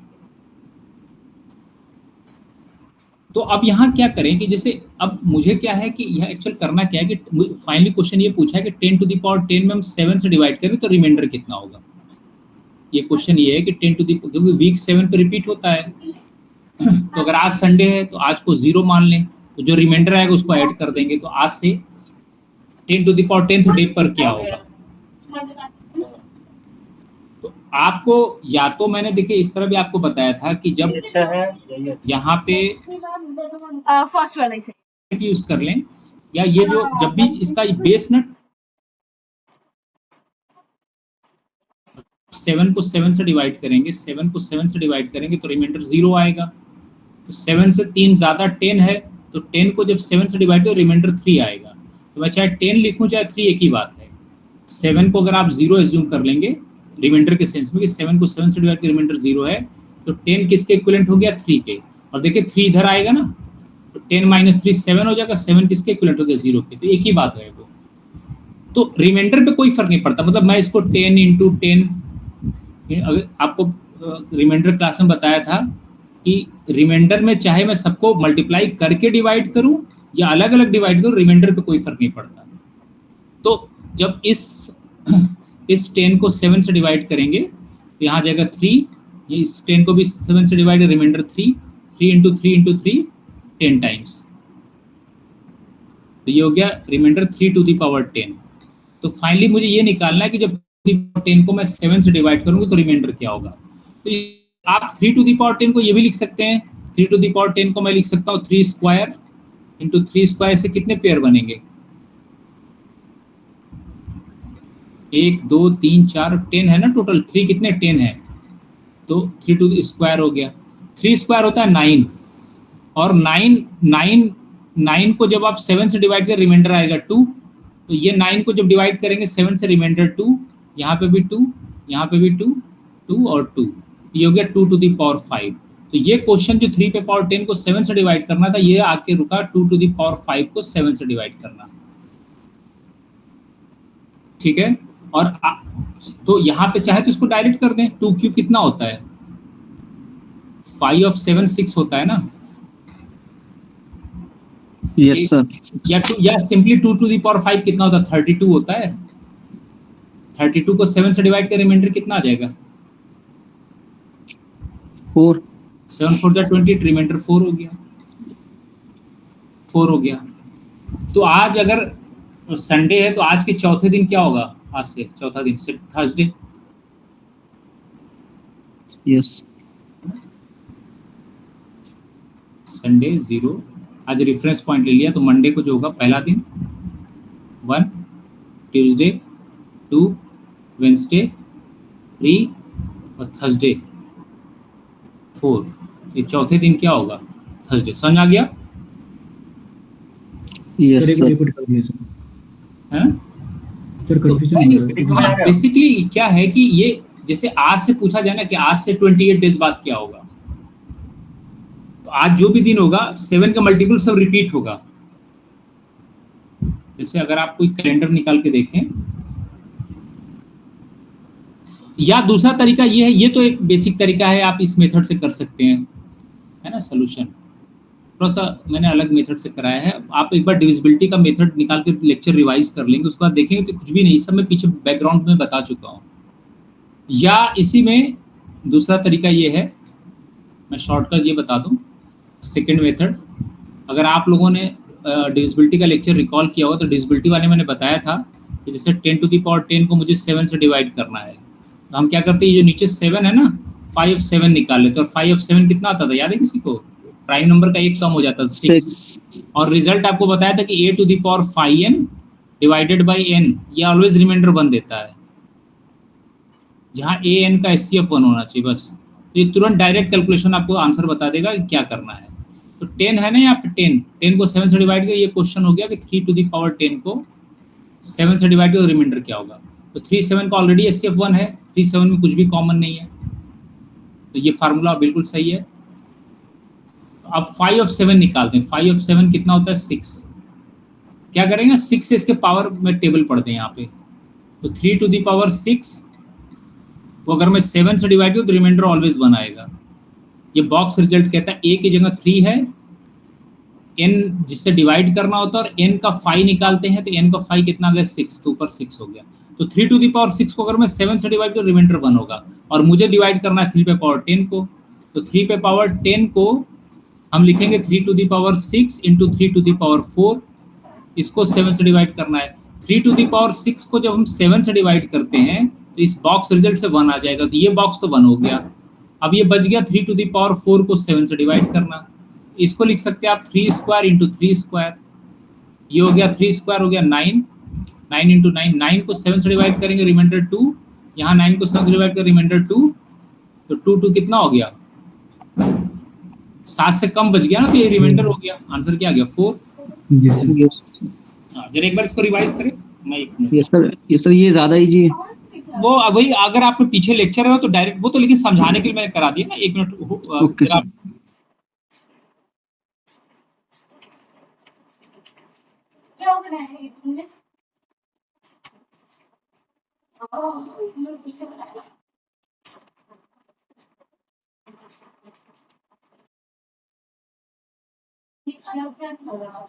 तो अब यहाँ क्या करें कि जैसे अब मुझे क्या है कि यह एक्चुअल करना क्या है कि फाइनली क्वेश्चन ये पूछा है कि 10 टू द पावर 10 में हम 7 से डिवाइड करें तो रिमाइंडर कितना होगा। ये क्वेश्चन ये है कि 10 टू द, क्योंकि वीक 7 पे रिपीट होता है तो अगर आज संडे है तो आज को 0 मान लें, तो जो रिमाइंडर आएगा उसको ऐड कर देंगे। तो आज से 10 to the power 10th day पर क्या होगा। तो आपको या तो मैंने देखिए इस तरह भी आपको बताया था कि जब यहाँ पे फर्स्ट वाला ही यूज कर लें, या ये जो जब भी इसका बेस ना 7 को 7 से डिवाइड करेंगे, 7 को 7 से डिवाइड करेंगे तो रिमाइंडर 0 आएगा। तो 7 से 3 ज्यादा 10 है, तो 10 को जब 7 से डिवाइड करो रिमाइंडर 3 आएगा। तो मैं चाहे 10 लिखूं चाहे 3 एक ही बात है। 7 को अगर आप 0 एज्यूम कर लेंगे रिमाइंडर के सेंस में कि 7 को 7 से डिवाइड कर रिमाइंडर 0 है, तो 10 किसके इक्विवेलेंट हो गया, 3 के। और देखिए 3 इधर आएगा ना, तो 10 माइनस 3 7 हो जाएगा, 7 किसके इक्विवेलेंट हो गया, 0 के। तो एक ही बात है वो। तो रिमाइंडर पे कोई फर्क नहीं पड़ता, मतलब मैं इसको 10 इंटू 10, अगर आपको रिमाइंडर क्लास में बताया था कि रिमाइंडर में चाहे मैं सबको मल्टीप्लाई करके डिवाइड करूं या अलग अलग डिवाइड करूं, रिमाइंडर पे कोई फर्क नहीं पड़ता। तो जब इस 10 को 7 से डिवाइड करेंगे तो यहाँ जाएगा 3, ये इस 10 को भी 7 से divide, remainder 3, 3 into 3 into 3 10 times, तो ये हो गया रिमाइंडर 3 टू द पावर 10। तो फाइनली मुझे ये निकालना है कि जब 10 को मैं 7 से डिवाइड करूंगा तो रिमाइंडर क्या होगा। तो आप 3 टू द पावर 10 को ये भी लिख सकते हैं। 3 टू द पावर 10 को मैं लिख सकता हूँ 3 स्क्वायर इंटू 3 स्क्वायर से कितने पेयर बनेंगे, 1 2 3 4 10 है ना टोटल, 3 कितने 10 है, तो 3 टू द स्क्वायर हो गया। 3 स्क्वायर होता है 9, और 9 को जब आप 7 से डिवाइड कर रिमाइंडर आएगा 2, तो ये 9 को जब डिवाइड करेंगे 7 से रिमाइंडर 2, यहाँ पे भी 2, यहाँ पे भी 2, 2 और 2, ये हो गया 2 टू द पावर 5। तो ये क्वेश्चन जो 3 पे पावर 10 को 7 से डिवाइड करना था, ये आके रुका 2 टू द पावर 5 को 7 से डिवाइड करना, ठीक है। और तो यहाँ पे चाहे तो इसको डायरेक्ट कर दें, 2 क्यूब कितना होता है, 5 of 7 6 होता है ना। Yes sir. या सिंपली 2 टू द पावर 5 कितना होता है, 32 होता है। 32 को 7 से डिवाइड कर रिमाइंडर कितना आ जाएगा, 4। 7 4 जा 20, रिमाइंडर 4 हो गया, 4 हो गया। तो आज अगर संडे है तो आज के चौथे दिन क्या होगा, आज से चौथा दिन से थर्सडे। यस। संडे 0, आज रेफरेंस पॉइंट ले लिया, तो मंडे को जो होगा पहला दिन 1, ट्यूसडे 2, वेंसडे 3 और थर्सडे 4। ये चौथे दिन क्या होगा, थर्सडे। समझ आ गया? Yes sir. रिपीट कर दिया सर, है ना सर कंफ्यूजन हो रहा है। बेसिकली क्या है कि ये जैसे आज से पूछा जाए ना कि आज से 28 डेज बाद क्या होगा, तो आज जो भी दिन होगा 7 का मल्टीपल सब रिपीट होगा। जैसे अगर आप कोई कैलेंडर निकाल के देखें, या दूसरा तरीका ये है, ये तो एक बेसिक तरीका है, आप इस मेथड से कर सकते हैं, है ना सोल्यूशन। थोड़ा सा मैंने अलग मेथड से कराया है, आप एक बार डिविजिबिलिटी का मेथड निकाल के लेक्चर रिवाइज कर लेंगे, उसके बाद देखेंगे तो कुछ भी नहीं, सब मैं पीछे बैकग्राउंड में बता चुका हूँ। या इसी में दूसरा तरीका ये है, मैं शॉर्टकट ये बता दूं, सेकंड मेथड। अगर आप लोगों ने डिविजिबिलिटी का लेक्चर रिकॉल किया होगा तो डिविजिबिलिटी वाले मैंने बताया था कि जैसे 10⁻10 को मुझे 7 से डिवाइड करना है, तो हम क्या करते हैं, ये जो नीचे 7 है ना, 5 7 निकाल लेते, और 5 7 कितना आता था, याद है किसी को? प्राइम नंबर का एक कम हो जाता था 6, और रिजल्ट आपको बताया था कि a⁵n डिवाइडेड बाई n, ये ऑलवेज रिमाइंडर 1 देता है, जहाँ an का HCF 1 होना चाहिए बस। तो ये तुरंत डायरेक्ट कैलकुलेशन आपको आंसर बता देगा कि क्या करना है। तो 10 है ना यहाँ पे, 10 को 7 से डिवाइड किया, ये क्वेश्चन हो गया कि 3⁻10 को 7 से डिवाइड किया तो रिमाइंडर क्या होगा। तो 3 7 का ऑलरेडी HCF 1 है, 3 7 में कुछ भी कॉमन नहीं है, तो ये फार्मूला बिल्कुल सही है। अब 5 7 निकालते हैं, 5 7 कितना होता है, 6। क्या करेंगे, 6 से इसके पावर में टेबल पढ़ते हैं यहाँ पे, तो 3⁻6 वो अगर मैं 7 से डिवाइड करूँ तो रिमाइंडर ऑलवेज 1 आएगा। ये बॉक्स रिजल्ट कहता है a की जगह 3 है, n जिससे डिवाइड करना होता है, और n का 5 निकालते हैं, तो n का 5 कितना आ गया, 6, तो ऊपर 6 हो गया। तो 3⁻6 को अगर मैं 7 से डिवाइड करूँ रिमाइंडर 1 होगा, और मुझे डिवाइड करना है 3⁻10 को, तो 3⁻10 को हम लिखेंगे 3⁻6 इंटू 3⁻4, इसको 7 से डिवाइड करना है। 3⁻6 को जब हम 7 से डिवाइड करते हैं तो इस बॉक्स रिजल्ट से 1 आ जाएगा, तो ये बॉक्स तो 1 हो गया। अब ये बच गया 3⁻4 को 7 से डिवाइड करना, इसको लिख सकते हैं आप 3² इंटू 3², ये हो गया 3² हो गया 9, 9 इंटू 9, 9 को 7 से डिवाइड करेंगे रिमाइंडर 2, यहाँ 9 को 7 से डिवाइड कर रिमाइंडर 2, तो 2 कितना हो गया, 7 से कम बच गया ना, तो ये रिमाइंडर हो गया। आंसर क्या आ गया, 4। जरा एक बार इसको रिवाइज करें, मैं एक मिनट। ये सर ये ज्यादा इजी है। वो वही, अगर आपको पीछे लेक्चर है तो डायरेक्ट वो तो, लेकिन समझाने के लिए मैंने करा दिया ना, एक मिनट। Okay sir. क्या हो गया है तुमने? पीछे बनाया क्या हो रहा है?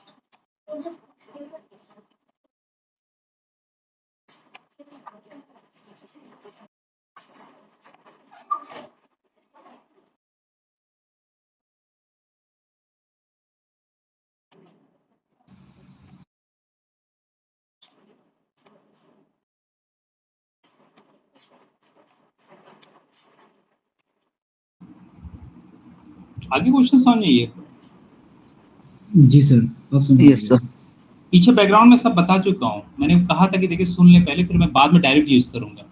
आगे क्वेश्चन समझ में ये जी सर, आप समझ यस सर। पीछे बैकग्राउंड में सब बता चुका हूँ। मैंने कहा था कि देखिए सुन ले पहले, फिर मैं बाद में डायरेक्ट यूज करूंगा,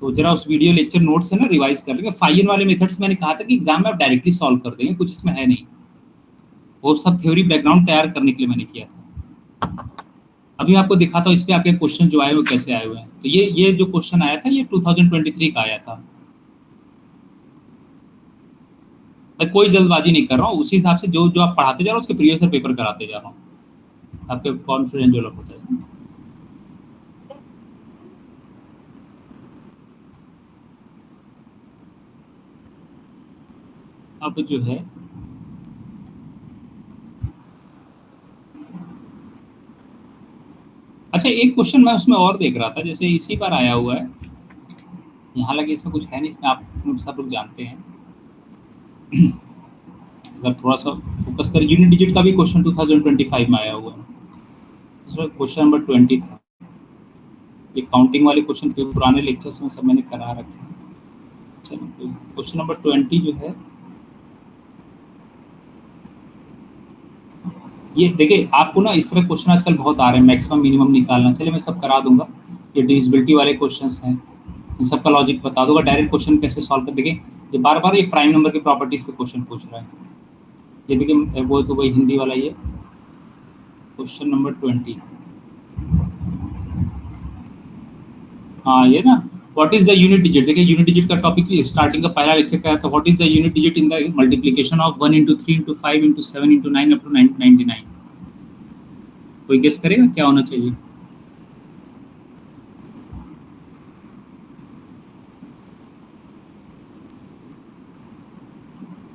तो जरा उस वीडियो लेक्चर नोट से ना रिवाइज कर लेंगे। फाइन वाले मेथड्स मैंने कहा था कि एग्जाम में आप डायरेक्टली सॉल्व कर देंगे, कुछ इसमें है नहीं, वो सब थ्योरी बैकग्राउंड तैयार करने के लिए मैंने किया था। अभी मैं आपको दिखाता हूँ इस पे आपके क्वेश्चन जो आए हुए कैसे आए हुए हैं। तो ये जो क्वेश्चन आया था ये 2023 का आया था। मैं कोई जल्दबाजी नहीं कर रहा हूँ, उसी हिसाब से जो जो आप पढ़ाते जा रहे हो उसके प्रीवियस ईयर पेपर कराते जा रहा हूँ, आपके कॉन्फिडेंस डेवलप होता है। अब जो है अच्छा, एक क्वेश्चन मैं उसमें और देख रहा था, जैसे इसी बार आया हुआ है, यहाँ लगे इसमें कुछ है नहीं, इसमें आप सब लोग जानते हैं। अगर थोड़ा सा फोकस करें, यूनिट डिजिट का भी क्वेश्चन 2025 में आया हुआ है, क्वेश्चन नंबर 20 था। ये काउंटिंग वाले क्वेश्चन पुराने लेक्चर्स में सब मैंने करा रखे हैं। चलो तो क्वेश्चन नंबर 20 जो है ये देखिए, आपको ना इस तरह क्वेश्चन आजकल बहुत आ रहे हैं, मैक्सिमम मिनिमम निकालना। चलिए मैं सब करा दूंगा, ये डिविजिबिलिटी वाले क्वेश्चंस हैं, इन सब का लॉजिक बता दूंगा। डायरेक्ट क्वेश्चन कैसे सॉल्व कर, देखिए ये बार बार ये प्राइम नंबर की प्रॉपर्टीज पे क्वेश्चन पूछ रहा है। ये देखिए वो तो वही हिंदी वाला, ये क्वेश्चन नंबर 20, हाँ ये ना what is the unit digit, देखिए यूनिट डिजिट का टॉपिक स्टार्टिंग का पहला लेक्चर का था, what is the unit digit in the multiplication of 1 into 3 into 5 into 7 into 9 up to 99। कोई गेस करेगा क्या होना चाहिए?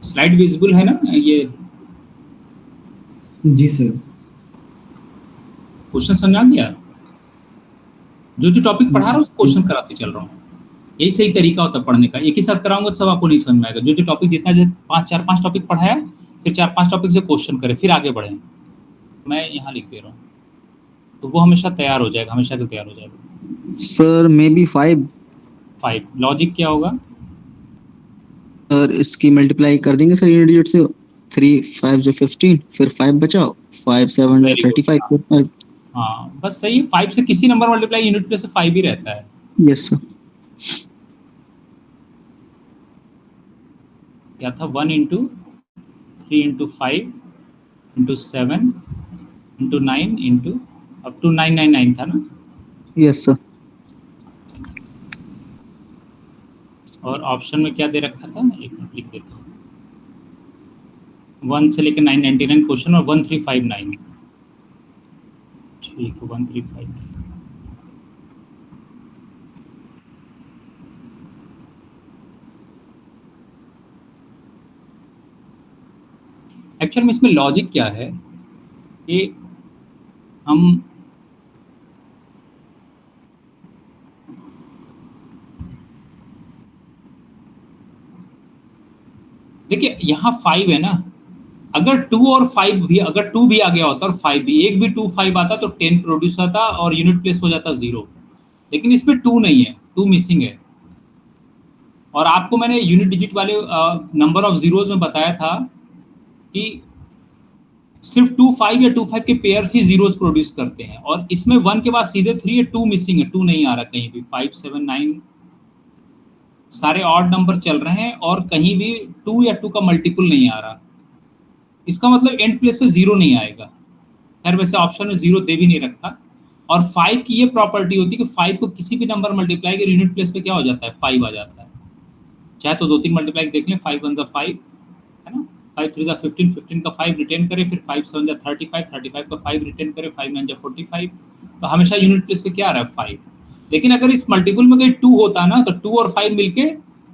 स्लाइड विजिबल है ना ये? जी सर। क्वेश्चन समझ आ गया? जो टॉपिक पढ़ा रहा हूँ क्वेश्चन कराते चल रहा हूँ, यही सही तरीका होता है पढ़ने का। एक ही साथ कराऊंगा तो सब आपको नहीं समझ में आएगा। जो टॉपिक जितना 4-5 टॉपिक पढ़ाया, फिर 4-5 टॉपिक से क्वेश्चन करें, फिर आगे बढ़े। मैं यहाँ लिख दे रहा हूँ, तो वो हमेशा तैयार हो जाएगा, हमेशा के तैयार हो जाएगा। Sir may be 5। लॉजिक क्या होगा? सर इसकी मल्टीप्लाई कर देंगे सर यूनिट डिजिट से, 3 5 जो 15, फिर 5 बचाओ, 5 7 Very good। 35 फिर 5। हाँ बस सही है, 5 से किसी नंबर मल्टीप्लाई यूनिट प्लेस से 5 ही रहता है। Yes sir. क्या था? 1 into 3 into 5 into 7 into 9 into up to 999 था ना? Yes sir. और ऑप्शन में क्या दे रखा था? एक मिनट लिख देता हूँ। 1 से लेकर 999 क्वेश्चन और 1359। ठीक है, 1359। एक्चुअल में इसमें लॉजिक क्या है कि हम देखिए यहाँ 5 है ना, अगर 2 और 5 भी, अगर 2 भी आ गया होता और 5 भी, एक भी 2 5 आता तो 10 प्रोड्यूस होता और यूनिट प्लेस हो जाता 0। लेकिन इसमें 2 नहीं है, 2 मिसिंग है। और आपको मैंने यूनिट डिजिट वाले नंबर ऑफ जीरोज में बताया था कि सिर्फ 2 5 या 2 5 के पेयर्स ही जीरोस प्रोड्यूस करते हैं, और इसमें 1 के बाद सीधे 3 है, 2 मिसिंग है, 2 नहीं आ रहा कहीं भी। 5 7 9 सारे ऑड नंबर चल रहे हैं और कहीं भी 2 या 2 का मल्टीपल नहीं आ रहा। इसका मतलब एंड प्लेस पे 0 नहीं आएगा। खैर वैसे ऑप्शन में 0 दे भी नहीं रखा। और 5 की ये प्रॉपर्टी होती है कि 5 को किसी भी नंबर मल्टीप्लाई के यूनिट प्लेस पे क्या हो जाता है? 5 आ जाता है। चाहे तो 2-3 मल्टीप्लाई देख लें, 5 1 5 है ना, 5 3 15, 15 का 5 रिटेन करें, फिर 5 7 35, 35 का 5 रिटेन करें, 5 9 45। तो हमेशा यूनिट प्लेस पे क्या आ रहा है? 5। लेकिन अगर इस मल्टीपल में कोई 2 होता ना, तो 2 और 5 मिलके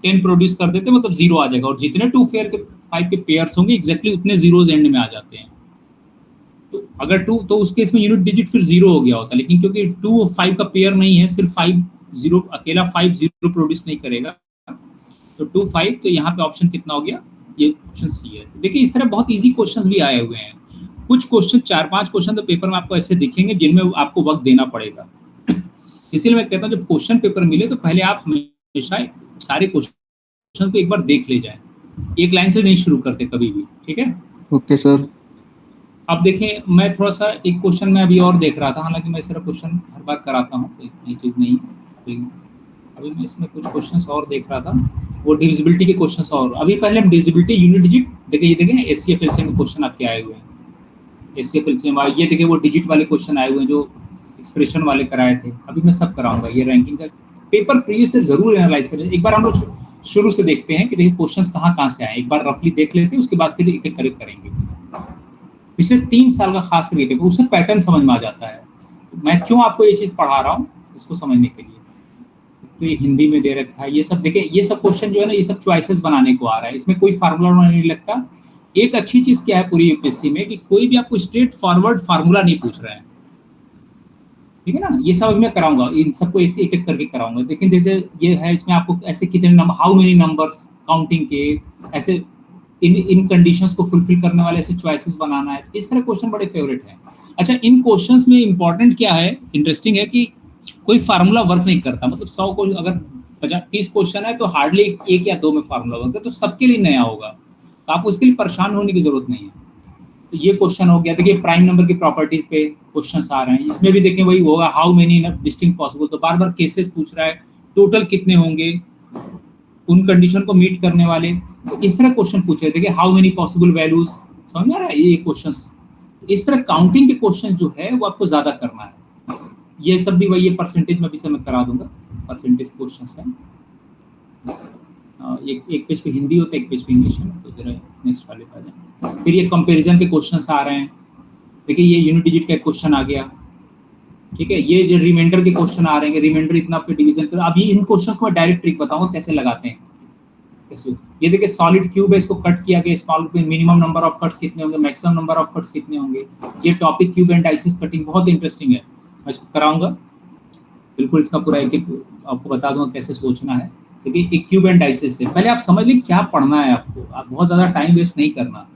10 प्रोड्यूस कर देते, मतलब 0 आ जाएगा। और जितने 2 5 के पेयर्स होंगे एग्जैक्टली उतने जीरोज एंड में आ जाते हैं। तो अगर 2, तो उसके इसमें यूनिट डिजिट फिर 0 हो गया होता। लेकिन क्योंकि 2 और 5 का पेयर नहीं है, सिर्फ 5 0, अकेला 5 0 प्रोड्यूस नहीं करेगा, तो 2 5। तो यहाँ पे ऑप्शन कितना हो गया? ये ऑप्शन सी है। देखिए इस तरह बहुत इजी क्वेश्चंस भी आए हुए हैं। कुछ क्वेश्चन 4-5 क्वेश्चन तो पेपर में आपको ऐसे दिखेंगे जिनमें आपको वक्त देना पड़ेगा। इसीलिए मैं कहता हूँ जब क्वेश्चन पेपर मिले तो पहले आप हमेशा सारे क्वेश्चन को एक बार देख ले जाए, एक लाइन से नहीं शुरू करते कभी भी, ठीक है? Okay sir. अब देखें, मैं थोड़ा सा एक क्वेश्चन में अभी और देख रहा था, हालांकि मैं इस तरह क्वेश्चन हर बार कराता हूँ, कोई नई चीज़ नहीं है। अभी मैं इसमें कुछ क्वेश्चंस और देख रहा था, वो डिविजिबिलिटी के क्वेश्चंस। और अभी पहले हम डिविजिबिलिटी यूनिट डिजिट देखिए, ये देखें ना एचसीएफ एलसीएम के क्वेश्चन आपके आए हुए हैं। एचसीएफ एलसीएम ये देखिए, वो डिजिट वाले क्वेश्चन आए हुए हैं जो एक्सप्रेशन वाले कराए थे। अभी मैं सब कराऊंगा। ये रैंकिंग का पेपर प्रीवियस से जरूर एनालाइज करें। एक बार हम लोग शुरू से देखते हैं कि देखिए क्वेश्चंस कहाँ से आए, एक बार रफली देख लेते हैं, उसके बाद फिर एक एक करेक्ट करेंगे। पिछले 3 साल का खास करके पेपर, उससे पैटर्न समझ में आ जाता है। मैं क्यों आपको ये चीज़ पढ़ा रहा हूँ, इसको समझने के लिए। तो ये हिंदी में दे रखा है, ये सब देखिए, ये सब क्वेश्चन जो है ना, ये सब चॉइसेस बनाने को आ रहा है, इसमें कोई फार्मूला नहीं लगता। एक अच्छी चीज़ क्या है पूरी यूपीएससी में कि कोई भी आपको स्ट्रेट फॉरवर्ड फार्मूला नहीं पूछ रहे हैं, ठीक है ना? ये सब मैं कराऊंगा, इन सबको एक एक करके कराऊंगा। लेकिन जैसे ये है, इसमें आपको ऐसे कितने number, how many numbers counting के, ऐसे इन कंडीशंस को फुलफिल करने वाले ऐसे चॉइसेस बनाना है। इस तरह क्वेश्चन बड़े फेवरेट हैं। अच्छा, इन क्वेश्चंस में इंपॉर्टेंट क्या है, इंटरेस्टिंग है कि कोई फार्मूला वर्क नहीं करता। मतलब 100 को अगर 30 क्वेश्चन है तो हार्डली 1 या 2 में फार्मूला वर्क है, तो सबके लिए नया होगा, तो आपको इसके लिए परेशान होने की जरूरत नहीं है। तो ये क्वेश्चन हो गया। देखिए प्राइम नंबर की प्रॉपर्टीज पे क्वेश्चंस आ रहे हैं, इसमें भी देखें वही होगा, हाउ मेनी डिस्टिंक्ट पॉसिबल, तो बार बार केसेस पूछ रहा है, टोटल कितने होंगे उन कंडीशन को मीट करने वाले, तो इस तरह क्वेश्चन पूछे। देखिए हाउ मेनी पॉसिबल वैल्यूज, समझ में आ रहा है? ये क्वेश्चंस इस तरह काउंटिंग के क्वेश्चन जो है वो आपको ज्यादा करना है। ये सब भी वही परसेंटेज में भी से मैं करा दूंगा। परसेंटेज क्वेश्चंस हैं। एक पेज पे हिंदी होता है, एक पेज पे इंग्लिश है। तो जरा नेक्स्ट वाले पे आ जाए। फिर ये कंपैरिजन के क्वेश्चंस आ रहे हैं। देखिए ये यूनिट डिजिट का क्वेश्चन आ गया, ठीक है। ये जो रिमाइंडर के क्वेश्चन आ रहे हैं, रिमाइंडर इतना पे डिवीजन कर। अब ये इन क्वेश्चंस को मैं डायरेक्ट ट्रिक बताऊंगा कैसे लगाते हैं। कैसे ये देखिए सॉलिड क्यूब है, इसको कट किया गया, स्मॉल पे मिनिमम नंबर ऑफ कट्स कितने होंगे, मैक्सिमम नंबर ऑफ कट्स कितने होंगे। ये टॉपिक क्यूब एंड डाइसिस कटिंग बहुत इंटरेस्टिंग है, मैं इसको कराऊंगा बिल्कुल। इसका पूरा एक आपको बता दूंगा कैसे सोचना है। देखिए एक क्यूब एंड डाइसिस से पहले आप समझ लीजिए क्या पढ़ना है आपको, आप बहुत ज्यादा टाइम वेस्ट नहीं करना।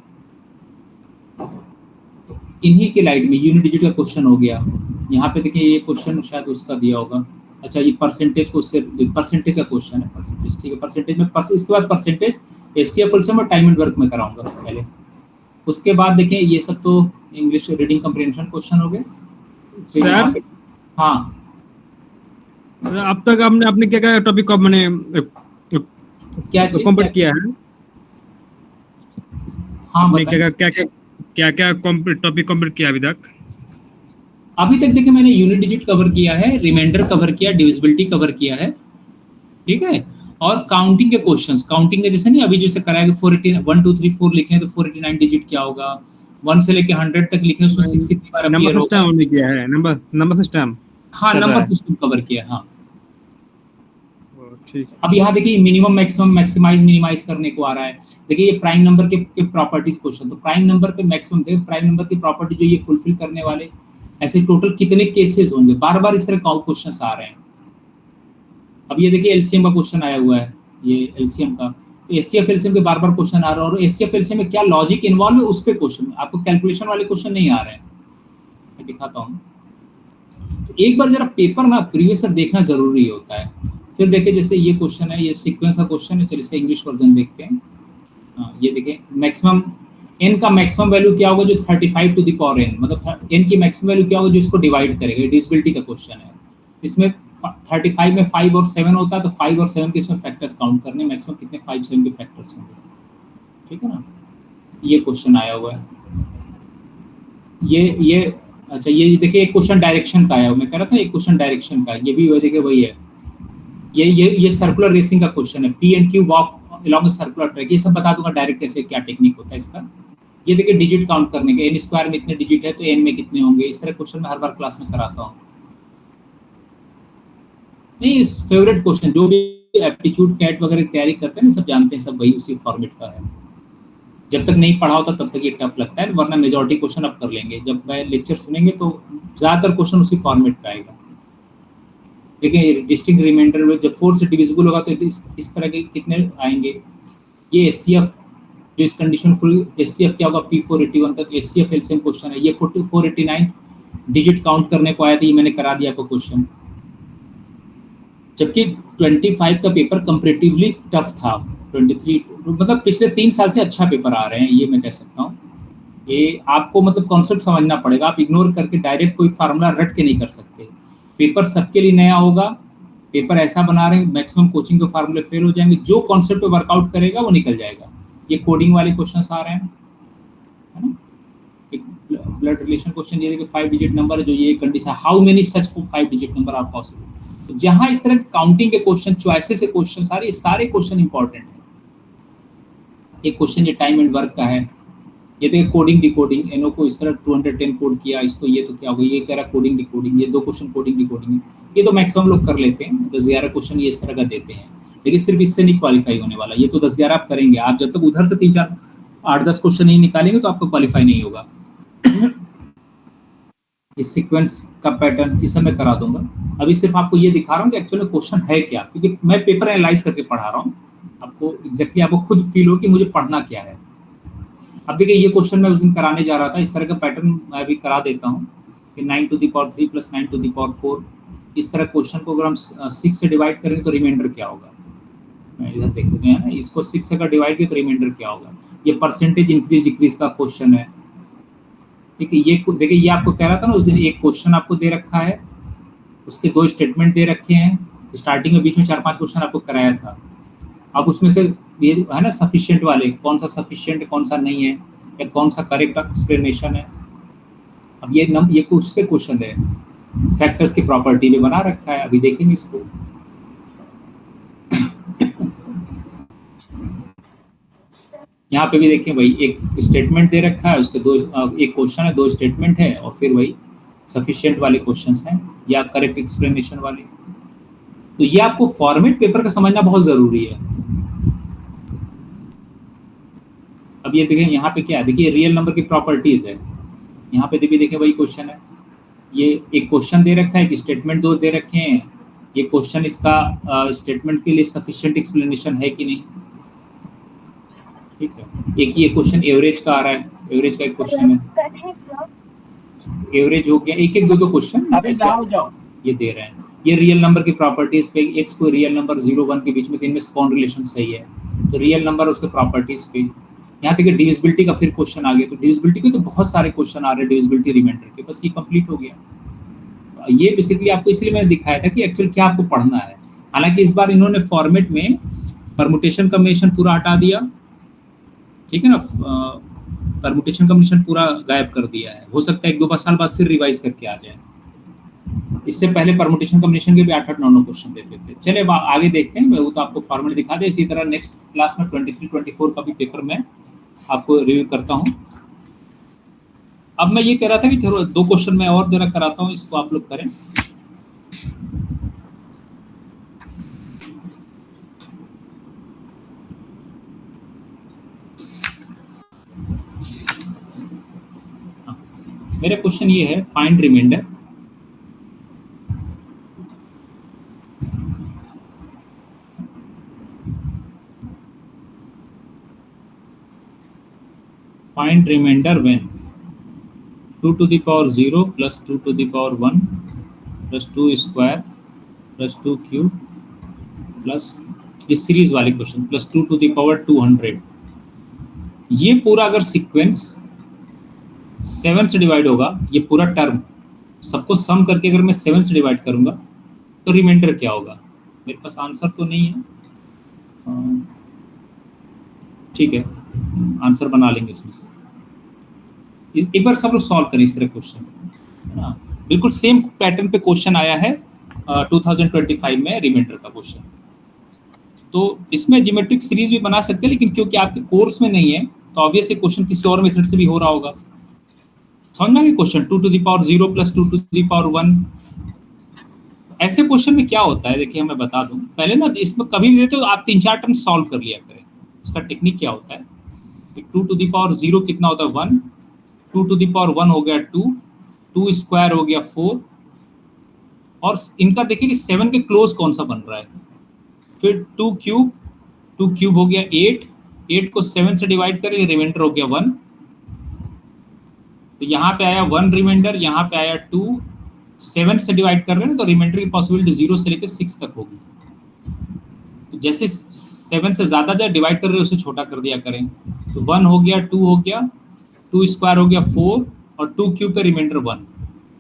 तो इन्हीं के लाइट में यूनिट डिजिट का क्वेश्चन हो गया। यहाँ पे देखिए ये क्वेश्चन शायद उसका दिया होगा। अच्छा ये परसेंटेज को उससे परसेंटेज का क्वेश्चन है, परसेंटेज ठीक है। परसेंटेज में इसके बाद परसेंटेज एचसीएफ फुल सम और टाइम एंड वर्क में कराऊंगा पहले। उसके बाद देखें ये सब तो इंग्लिश रीडिंग कम्प्रीहेंशन क्वेश्चन हो गए। सर हाँ अब तक आपने क्या क्या टॉपिक को मैंने क्या चीज कंप्लीट किया है? हाँ आपने क्या टॉपिक कंप्लीट किया अभी तक? अभी तक देखिए मैंने यूनिट डिजिट कवर किया है, रिमाइंडर कवर किया, डिविजिबिलिटी कवर किया है, ठीक है। और काउंटिंग के क्वेश्चंस, काउंटिंग के जैसे नहीं अभी जैसे कराया कि 480 1 2 3 4 लिखे हैं तो 489 डिजिट क्या होगा, 1 से लेके 100 तक लिखे उसमें 63 बार नंबर सिस्टम हमने किया है, नंबर सिस्टम। हाँ नंबर सिस्टम कवर किया। हाँ ठीक। अब यहाँ देखिए मिनिमम मैक्सिमम मैक्सिमाइज मिनिमाइज करने को आ रहा है। देखिए ये प्राइम नंबर के प्रॉपर्टीज क्वेश्चन, तो प्राइम नंबर पे मैक्सिमम देखिए प्राइम नंबर की प्रॉपर्टी जो ये फुलफिल करने वाले ऐसे टोटल कितने केसेस होंगे, बार बार इस तरह क्वेश्चंस आ रहे हैं। अब ये देखिए एलसीएम का क्वेश्चन आया हुआ है, ये एलसीएम का एचसीएफ एलसीएम के बार बार क्वेश्चन आ रहा है और एचसीएफ एलसीएम में क्या लॉजिक इन्वॉल्व है उस पे क्वेश्चन, आपको कैलकुलेशन वाले क्वेश्चन नहीं आ रहे हैं। मैं दिखाता हूँ। तो एक बार जरा पेपर ना प्रीवियस देखना जरूरी होता है। फिर देखिए जैसे ये क्वेश्चन है, ये सीक्वेंस का क्वेश्चन है। चलिए इसका इंग्लिश वर्जन देखते हैं। हाँ ये देखें मैक्सिमम n का मैक्सिमम वैल्यू क्या होगा जो 35 टू द पावर n, मतलब n की मैक्सिमम वैल्यू क्या होगा जो इसको डिवाइड करेगा। डिविजिबिलिटी का क्वेश्चन है। इसमें 35 में 5 और 7 होता है तो 5 और 7 के इसमें फैक्टर्स काउंट करने, मैक्सिमम कितने 5 7 के फैक्टर्स होंगे, ठीक है ना। ये क्वेश्चन आया हुआ है। ये अच्छा ये देखिए एक क्वेश्चन डायरेक्शन का आया हुआ, मैं कह रहा था एक क्वेश्चन डायरेक्शन का, ये भी देखिए वही है। ये सर्कुलर रेसिंग का क्वेश्चन है, P and Q walk along circular track. ये सब बता दूंगा डायरेक्ट कैसे क्या टेक्निक होता है इसका। ये देखिए डिजिट काउंट करने के, n स्क्वायर में इतने डिजिट है तो n में कितने होंगे, इस तरह क्वेश्चन मैं हर बार क्लास में कराता हूँ। नहीं फेवरेट क्वेश्चन जो भी एप्टीट्यूड कैट वगैरह तैयारी करते हैं ना सब जानते हैं, सब वही उसी फॉर्मेट का है। जब तक नहीं पढ़ा होता तब तक ये टफ लगता है, वरना मेजॉरिटी क्वेश्चन आप कर लेंगे। जब मैं लेक्चर सुनेंगे तो ज्यादातर क्वेश्चन उसी फॉर्मेट पे आएगा। देखिए डिस्टिंक्ट रिमाइंडर में जब 4 से डिविजिबल होगा तो इस तरह के कितने आएंगे। ये एचसीएफ जो इस कंडीशन फुल एचसीएफ क्या होगा P481 का, तो एचसीएफ एलसीएम क्वेश्चन है। ये 489 डिजिट काउंट करने को आया था, ये मैंने करा दिया आपको क्वेश्चन। जबकि 25 का पेपर कंपैरेटिवली टफ था, 23 मतलब पिछले 3 साल से अच्छा पेपर आ रहे हैं, ये मैं कह सकता हूँ। ये आपको मतलब कॉन्सेप्ट समझना पड़ेगा, आप इग्नोर करके डायरेक्ट कोई फार्मूला रट के नहीं कर सकते। पेपर सबके लिए नया होगा, पेपर ऐसा बना रहे हैं मैक्सिमम कोचिंग के फार्मूले फेल हो जाएंगे, जो कॉन्सेप्ट पे वर्कआउट करेगा वो निकल जाएगा। ये कोडिंग वाले क्वेश्चंस आ रहे हैं, है ना। एक ब्लड रिलेशन क्वेश्चन ये देखिए 5 डिजिट नंबर है जो ये condition, how many such 5 digit number are possible. तो जहां इस तरह के काउंटिंग के क्वेश्चन, चॉइसेस से क्वेश्चन सारे क्वेश्चन इंपॉर्टेंट है। एक क्वेश्चन ये टाइम एंड वर्क का है, ये देखिए कोडिंग डिकोडिंग, एनओ को इस तरह 210 कोड किया, इसको ये तो क्या होगा, ये कह रहा कोडिंग डिकोडिंग। ये 2 क्वेश्चन कोडिंग डिकोडिंग है, ये तो मैक्सिमम लोग कर लेते हैं, 10-11 क्वेश्चन ये इस तरह का देते हैं। लेकिन सिर्फ इससे नहीं क्वालिफाई होने वाला, ये तो 10-11 आप करेंगे। आप जब तक उधर से 3-4 8-10 क्वेश्चन नहीं निकालेंगे तो आपको क्वालिफाई नहीं होगा। इस सीक्वेंस का पैटर्न इस सब मैं करा दूंगा। अभी सिर्फ आपको ये दिखा रहा हूँ कि एक्चुअली क्वेश्चन है क्या, क्योंकि मैं पेपर एनालाइज करके पढ़ा रहा हूँ। आपको एग्जैक्टली आपको खुद फील हो कि मुझे पढ़ना क्या है। अब देखिए ये क्वेश्चन मैं उस दिन कराने जा रहा था, इस तरह का पैटर्न मैं अभी करा देता हूँ कि 9 to the power 3 plus 9 to the power 4, इस तरह क्वेश्चन को अगर हम 6 से डिवाइड करेंगे तो रिमाइंडर क्या होगा। मैं इधर देख लेते हैं ना, इसको 6 से अगर डिवाइड किया तो रिमाइंडर क्या होगा। ये परसेंटेज इंक्रीज डिक्रीज का क्वेश्चन है, ठीक है। ये देखिए ये आपको कह रहा था ना उस दिन, एक क्वेश्चन आपको दे रखा है, उसके 2 स्टेटमेंट दे रखे हैं, स्टार्टिंग में बीच में 4-5 क्वेश्चन आपको कराया था। अब उसमें से ये है ना सफिशिएंट वाले, कौन सा सफिशिएंट कौन सा नहीं है, या कौन सा करेक्ट एक्सप्लेनेशन है। अब ये कुछ पे क्वेश्चन है, फैक्टर्स की प्रॉपर्टी में बना रखा है, अभी देखेंगे इसको। यहाँ पे भी देखिए भाई एक स्टेटमेंट दे रखा है, उसके एक क्वेश्चन है, 2 स्टेटमेंट है, और फिर वही सफिशिएंट वाले क्वेश्चंस हैं या करेक्ट एक्सप्लेनेशन वाले। तो ये आपको फॉर्मेट पेपर का समझना बहुत जरूरी है। अब ये देखें यहाँ पे क्या है, देखिए रियल नंबर की प्रॉपर्टीज है। यहाँ पे भी देखिए वही क्वेश्चन है, ये एक क्वेश्चन दे रखा है, एक स्टेटमेंट 2 दे रखे हैं। ये क्वेश्चन इसका स्टेटमेंट के लिए सफिशिएंट एक्सप्लेनेशन है कि नहीं, ठीक है। एक ये क्वेश्चन एवरेज का आ रहा है, एवरेज का एक क्वेश्चन है, एवरेज हो गया। एक 2 क्वेश्चन ये दे रहे हैं। ये रियल नंबर की प्रॉपर्टीज पे, एक्स को रियल नंबर 0 1 के बीच में इनमें कौन रिलेशन सही है, तो रियल नंबर उसके प्रॉपर्टीज पे। यहाँ तक डिविजिबिलिटी का फिर क्वेश्चन आ गया, तो डिविजिबिलिटी के तो बहुत सारे क्वेश्चन आ रहे हैं डिविजिबिलिटी रिमाइंडर के, बस ये कंप्लीट हो गया। ये बेसिकली आपको इसलिए मैंने दिखाया था कि एक्चुअल क्या आपको पढ़ना है। हालांकि इस बार इन्होंने फॉर्मेट में परमुटेशन कॉम्बिनेशन पूरा हटा दिया, ठीक है ना, परमुटेशन कॉम्बिनेशन पूरा गायब कर दिया है। हो सकता है 1-2 साल बाद फिर रिवाइज करके आ जाए। इससे पहले परमुटेशन कॉम्बिनेशन के भी 8-8 9 क्वेश्चन देते थे। चलिए आगे देखते हैं, वो तो आपको फॉर्मेट दिखा दे। इसी तरह नेक्स्ट क्लास में 23-24 का भी पेपर मैं आपको रिव्यू करता हूँ। अब मैं ये कह रहा था कि चलो 2 क्वेश्चन मैं और जरा कराता हूँ, इसको आप लोग करें। मेरा क्वेश्चन ये है, find remainder find remainder when 2 to the power 0 plus 2 to the power 1 plus 2 square plus 2 cube plus ये सीरीज वाले question plus 2 to the power 200। ये पूरा अगर सीक्वेंस 7 से डिवाइड होगा, ये पूरा टर्म सबको सम करके अगर मैं 7 से डिवाइड करूंगा तो रिमाइंडर क्या होगा। मेरे पास आंसर तो नहीं है, ठीक है, आंसर बना लेंगे इसमें से। एक बार सब लोग सॉल्व करें इस तरह क्वेश्चन, है ना। बिल्कुल सेम पैटर्न पे क्वेश्चन आया है 2025 में रिमाइंडर का क्वेश्चन। तो इसमें ज्योमेट्रिक सीरीज भी बना सकते हैं, लेकिन क्योंकि आपके कोर्स में नहीं है तो ऑब्वियसली क्वेश्चन किसी और मेथड से भी हो रहा होगा। समझना कि question 2 to the power 0 plus 2 to the power 1, ऐसे क्वेश्चन में क्या होता है, देखिए मैं बता दूं। पहले ना इसमें कभी भी देते हो आप 3-4 टर्म सॉल्व कर लिया करें। इसका टेक्निक क्या होता है, 2 to the power 0 कितना होता है 1, 2 to the power 1 हो गया 2, 2 स्क्वायर हो गया 4, और इनका देखिए कि 7 के क्लोज कौन सा बन रहा है। फिर 2 क्यूब हो गया 8, 8 को 7 से डिवाइड करें, रिमाइंडर हो गया 1। तो यहाँ पे आया 1 रिमाइंडर, यहाँ पे आया 2, 7 से डिवाइड कर रहे हैं तो रिमाइंडर की पॉसिबिलिटी 0 से लेकर 6 तक होगी। तो जैसे 7 से ज्यादा जब डिवाइड कर रहे हैं उसे छोटा कर दिया करें। तो 1 हो गया, 2 हो गया, 2 स्क्वायर हो गया 4, और 2 क्यूब पे रिमाइंडर 1।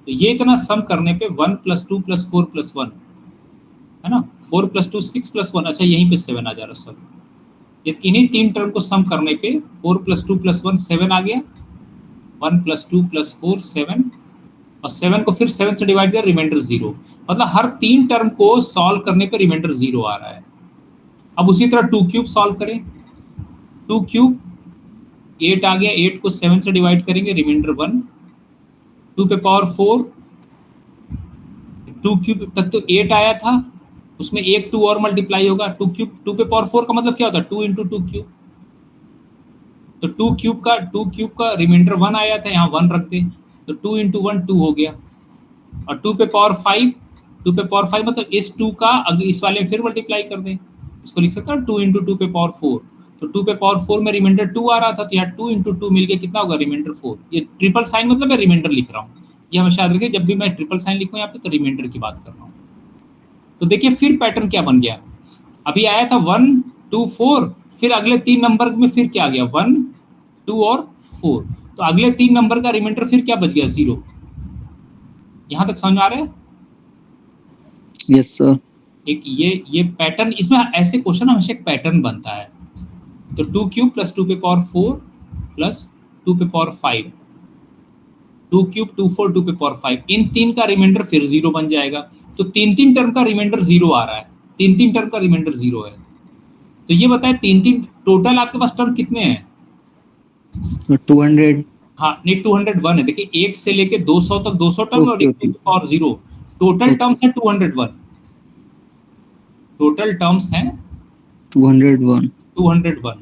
तो ये इतना सम करने पे 1 + 2 + 4 + 1 है ना, 4 + 2 6 + 1, अच्छा यहीं पे 7 आ जा रहा सब। इन्हीं 3 टर्म को सम करने पे 4 + 2 + 1 7 आ गया, 1 + 2 + 4 7, और 7 को फिर 7 से डिवाइड किया, रिमाइंडर 0। मतलब हर 3 टर्म को सॉल्व करने पे रिमाइंडर 0 आ रहा है। अब उसी तरह 2 क्यूब सॉल्व करें, 2 क्यूब 8 आ गया, 8 को 7 से डिवाइड करेंगे, रिमाइंडर 1। 2 पे पावर 4, 2 क्यूब तक तो 8 आया था, उसमें एक 2 और मल्टीप्लाई होगा। 2 क्यूब 2 पे पावर 4 का मतलब क्या होता है 2 × 2 क्यूब। तो 2 क्यूब का रिमाइंडर 1 आया था, यहाँ 1 रख दे, तो 2 × 1 2 हो गया। और 2 पे पावर 5, 2 पे पावर 5 मतलब इस 2 का अगर इस वाले में फिर मल्टीप्लाई कर दें, इसको लिख सकता है 2 × 2 पे पावर 4। तो 2 पे पावर 4 में रिमाइंडर 2 आ रहा था, तो यहाँ 2 × 2 मिल के कितना होगा रिमाइंडर 4। ये ट्रिपल साइन मतलब मैं रिमाइंडर लिख रहा हूँ, ये हमेशा याद रखिए जब भी मैं ट्रिपल साइन लिखूँ यहाँ पे तो रिमाइंडर की बात कर रहा हूँ। तो देखिए फिर पैटर्न क्या बन गया, अभी आया था 1 2 4, फिर अगले 3 नंबर में फिर क्या आ गया 1 2 और 4। तो अगले 3 नंबर का रिमाइंडर फिर क्या बच गया 0। यहाँ तक समझ आ रहा है? Yes sir. एक ये पैटर्न, इसमें ऐसे क्वेश्चन हमेशा एक पैटर्न बनता है। तो 2 क्यूब + 2 पे पावर 4 + 2 पे पावर 5, 2 क्यूब 2 4 2 पे पावर 5, इन 3 का रिमाइंडर फिर 0 बन जाएगा। तो 3 टर्म का रिमाइंडर 0 आ रहा है, 3 टर्म का रिमाइंडर 0 है। तो ये बताए 3 टोटल आपके पास टर्म कितने हैं, 200. हाँ नहीं 201 है, देखिए 1 से लेके 200 तक 200 टर्म और ओके 1 ओके और 0 टोटल ओके टर्म्स है 201, टोटल टर्म्स हैं 201. 201।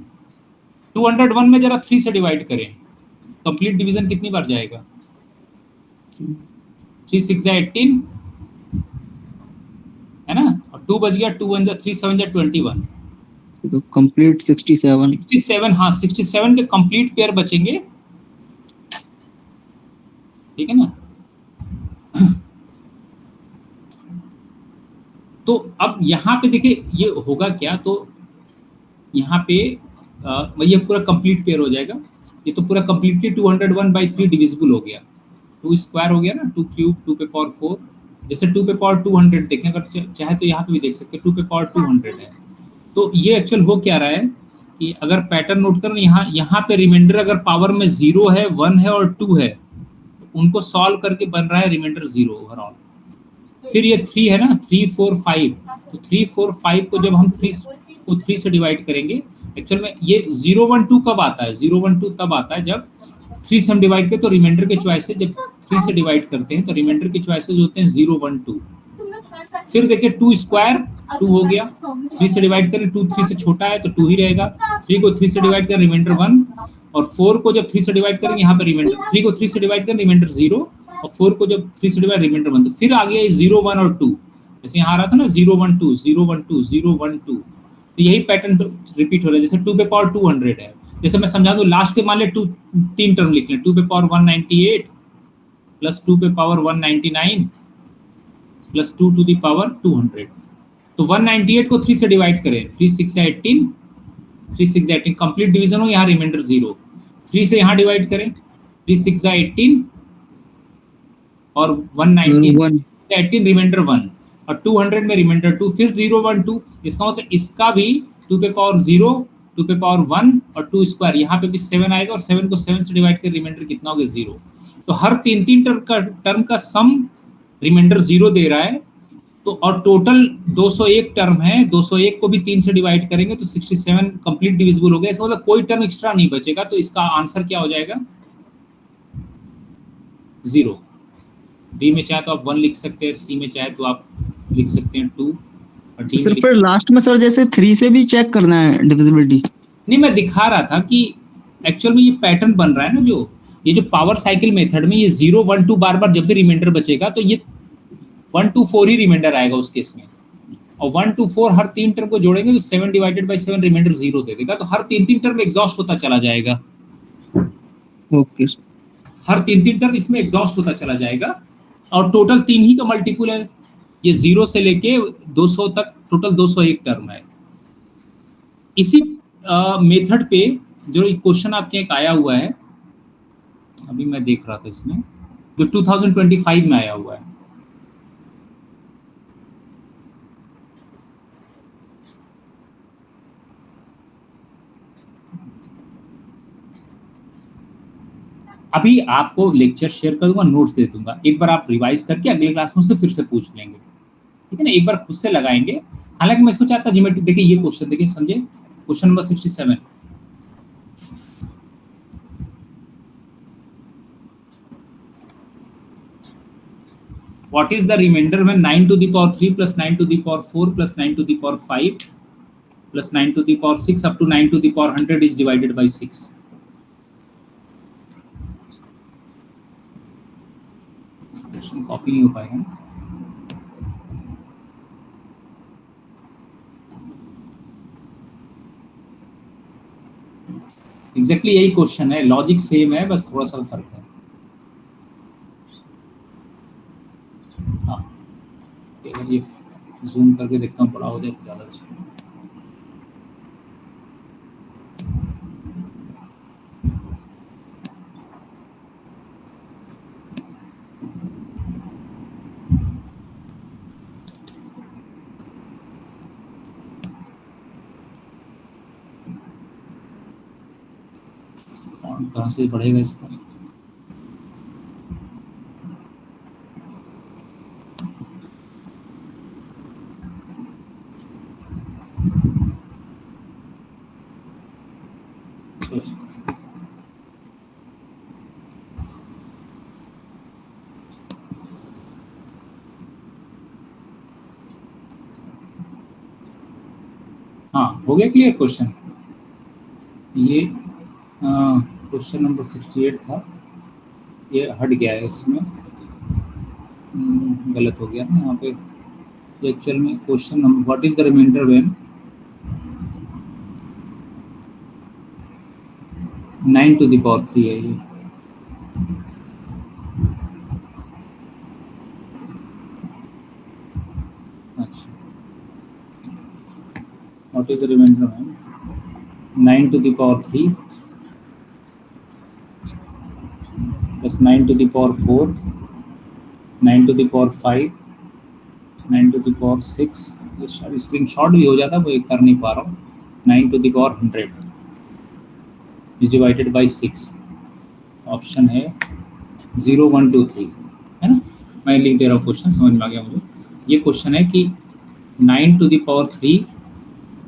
201 में जरा 3 से डिवाइड करें, कंप्लीट डिवीजन कितनी बार जाएगा? 3 6 जा 18 है ना, और 2 बच गया, 2 1 जा 3 7 जा 21, तो कंप्लीट 67. 67। हाँ 67 के कंप्लीट पेयर बचेंगे, ठीक है ना। तो अब यहाँ पे देखिए ये होगा क्या, तो यहाँ पे ये पूरा कंप्लीट पेयर हो जाएगा, ये तो पूरा कंप्लीटली 201/3 डिविजिबल हो गया, 2 स्क्वायर हो गया ना, 2 क्यूब 2 पे पावर 4, जैसे 2 पे पावर 200 देखें अगर चाहे तो यहाँ पे भी देख सकते हैं 2 पे पावर 200 है। तो ये एक्चुअल हो क्या रहा है कि अगर पैटर्न नोट करें, यहाँ पे रिमाइंडर अगर पावर में 0 है 1 है और 2 है, उनको सॉल्व करके बन रहा है रिमाइंडर 0 ओवरऑल। फिर ये 3 है ना, 3 4 5, तो 3 4 5 को जब हम 3 से डिवाइड करेंगे, एक्चुअल में ये 0 1 2 कब आता है? 0 1 2 तब आता है जब 3 से हम डिवाइड करें तो रिमाइंडर के चॉइसेस, जब 3 से डिवाइड करते हैं तो रिमाइंडर के चॉइसेस होते हैं 0 1 2। फिर देखिए 2 स्क्वायर 2 हो गया, 3 से डिवाइड करें 2 3 से छोटा है तो 2 ही रहेगा, 3 को 3 से डिवाइड करें रिमाइंडर 1, और 4 को जब 3 से डिवाइड करेंगे यहाँ पे रिमाइंडर, 3 को 3 से डिवाइड करें रिमाइंडर 0, और 4 को जब 3 से डिवाइड रिमाइंडर 1, तो फिर आ गया 0 1 और 2, जैसे यहाँ आ रहा था ना 0 1 2 0 1 2 0 1 2, तो यही पैटर्न रिपीट हो रहा है। जैसे 2 पे पावर 200 है, जैसे मैं समझा दूं, लास्ट के मान ले 3 टर्म लिख लें, 2 पे पावर 198 प्लस 2 पे power 199 plus 2 to the power 200। तो 198 को 3 से डिवाइड करें, 3 6 18, 3 6 18 कंप्लीट डिवीजन हो, यहाँ रिमाइंडर 0, 3 से यहाँ डिवाइड करें, 3 6 18 और 119 18 रिमाइंडर 1, और 200 में रिमाइंडर 2, फिर 0 1 2, इसका मतलब इसका भी 2 पे पावर 0 2 पे पावर 1 और 2 स्क्वायर, यहाँ पे भी 7 आएगा, और 7 को 7 से डिवाइड कर रिमाइंडर कितना हो गया 0। तो हर 3 टर्म का सम रिमाइंडर 0 दे रहा है। तो और टोटल 201 टर्म है, 201 को भी 3 से डिवाइड करेंगे तो 67 कंप्लीट डिविजिबल हो गया, इसका मतलब कोई टर्म एक्स्ट्रा नहीं बचेगा, तो इसका आंसर क्या हो जाएगा 0। बी में चाहे तो आप 1 लिख सकते हैं, सी में चाहे तो आप लिख सकते हैं 2, और डी सर में फिर लास्ट में सर जैसे 3 से भी चेक करना है डिविजिबिलिटी? नहीं, मैं दिखा रहा था कि एक्चुअल में ये पैटर्न बन रहा है ना, जो ये जो पावर साइकिल मेथड में ये 0 1 2 बार बार जब भी रिमाइंडर बचेगा तो ये 1 2 4 ही रिमाइंडर आएगा उस केस में, और 1 2 4 हर 3 टर्म को जोड़ेंगे तो 7 डिवाइडेड बाय 7 रिमाइंडर 0 दे देगा, तो हर 3 टर्म एग्जॉस्ट होता चला जाएगा, ओके हर 3 टर्म इसमें एग्जॉस्ट होता चला जाएगा, और टोटल 3 ही का मल्टीपल है, ये 0 से लेके 200 तक टोटल 201 टर्म है। इसी मेथड पे जो क्वेश्चन आपके एक आया हुआ है, अभी मैं देख रहा था इसमें, जो 2025 में आया हुआ है, अभी आपको लेक्चर शेयर कर दूंगा, नोट्स दे दूंगा, एक बार आप रिवाइज करके अगले क्लास में से फिर से पूछ लेंगे, ठीक है ना, एक बार खुद से लगाएंगे। हालांकि मैं इसको चाहता ज्योमेट्री, देखिए ये क्वेश्चन देखिए, समझे, question number 67, what is the remainder when 9 to the power 3 plus 9 to the power 4 plus 9 to the power 5 plus 9 to the power 6 up to 9 to the power 100 is divided by 6? Question copy नहीं हो पाएगा ना, एग्जैक्टली यही क्वेश्चन है, लॉजिक सेम है, बस थोड़ा सा फर्क है। हाँ, अगर ये जूम करके देखता हूँ बड़ा हो जाए तो ज़्यादा अच्छा है। कहाँ से बढ़ेगा इसका, हाँ, हो गया क्लियर क्वेश्चन। ये क्वेश्चन नंबर 68 था, ये हट गया है इसमें, गलत हो गया ना यहाँ पे। एक्चुअल में question number what is the remainder when 9 to the power 3 है ये। अच्छा, what is the remainder when 9 to the power 3 plus 9 to the power 4, 9 to the power 5, 9 to the power 6, ये शायद स्क्रीनशॉट भी हो जाता, वो ये कर नहीं पा रहा हूँ। 9 to the power 100 is divided by 6, option है 0 1 2 3, है ना। मैं लिख दे रहा हूँ क्वेश्चन, समझ में आ गया मुझे। ये क्वेश्चन है कि 9 to the power 3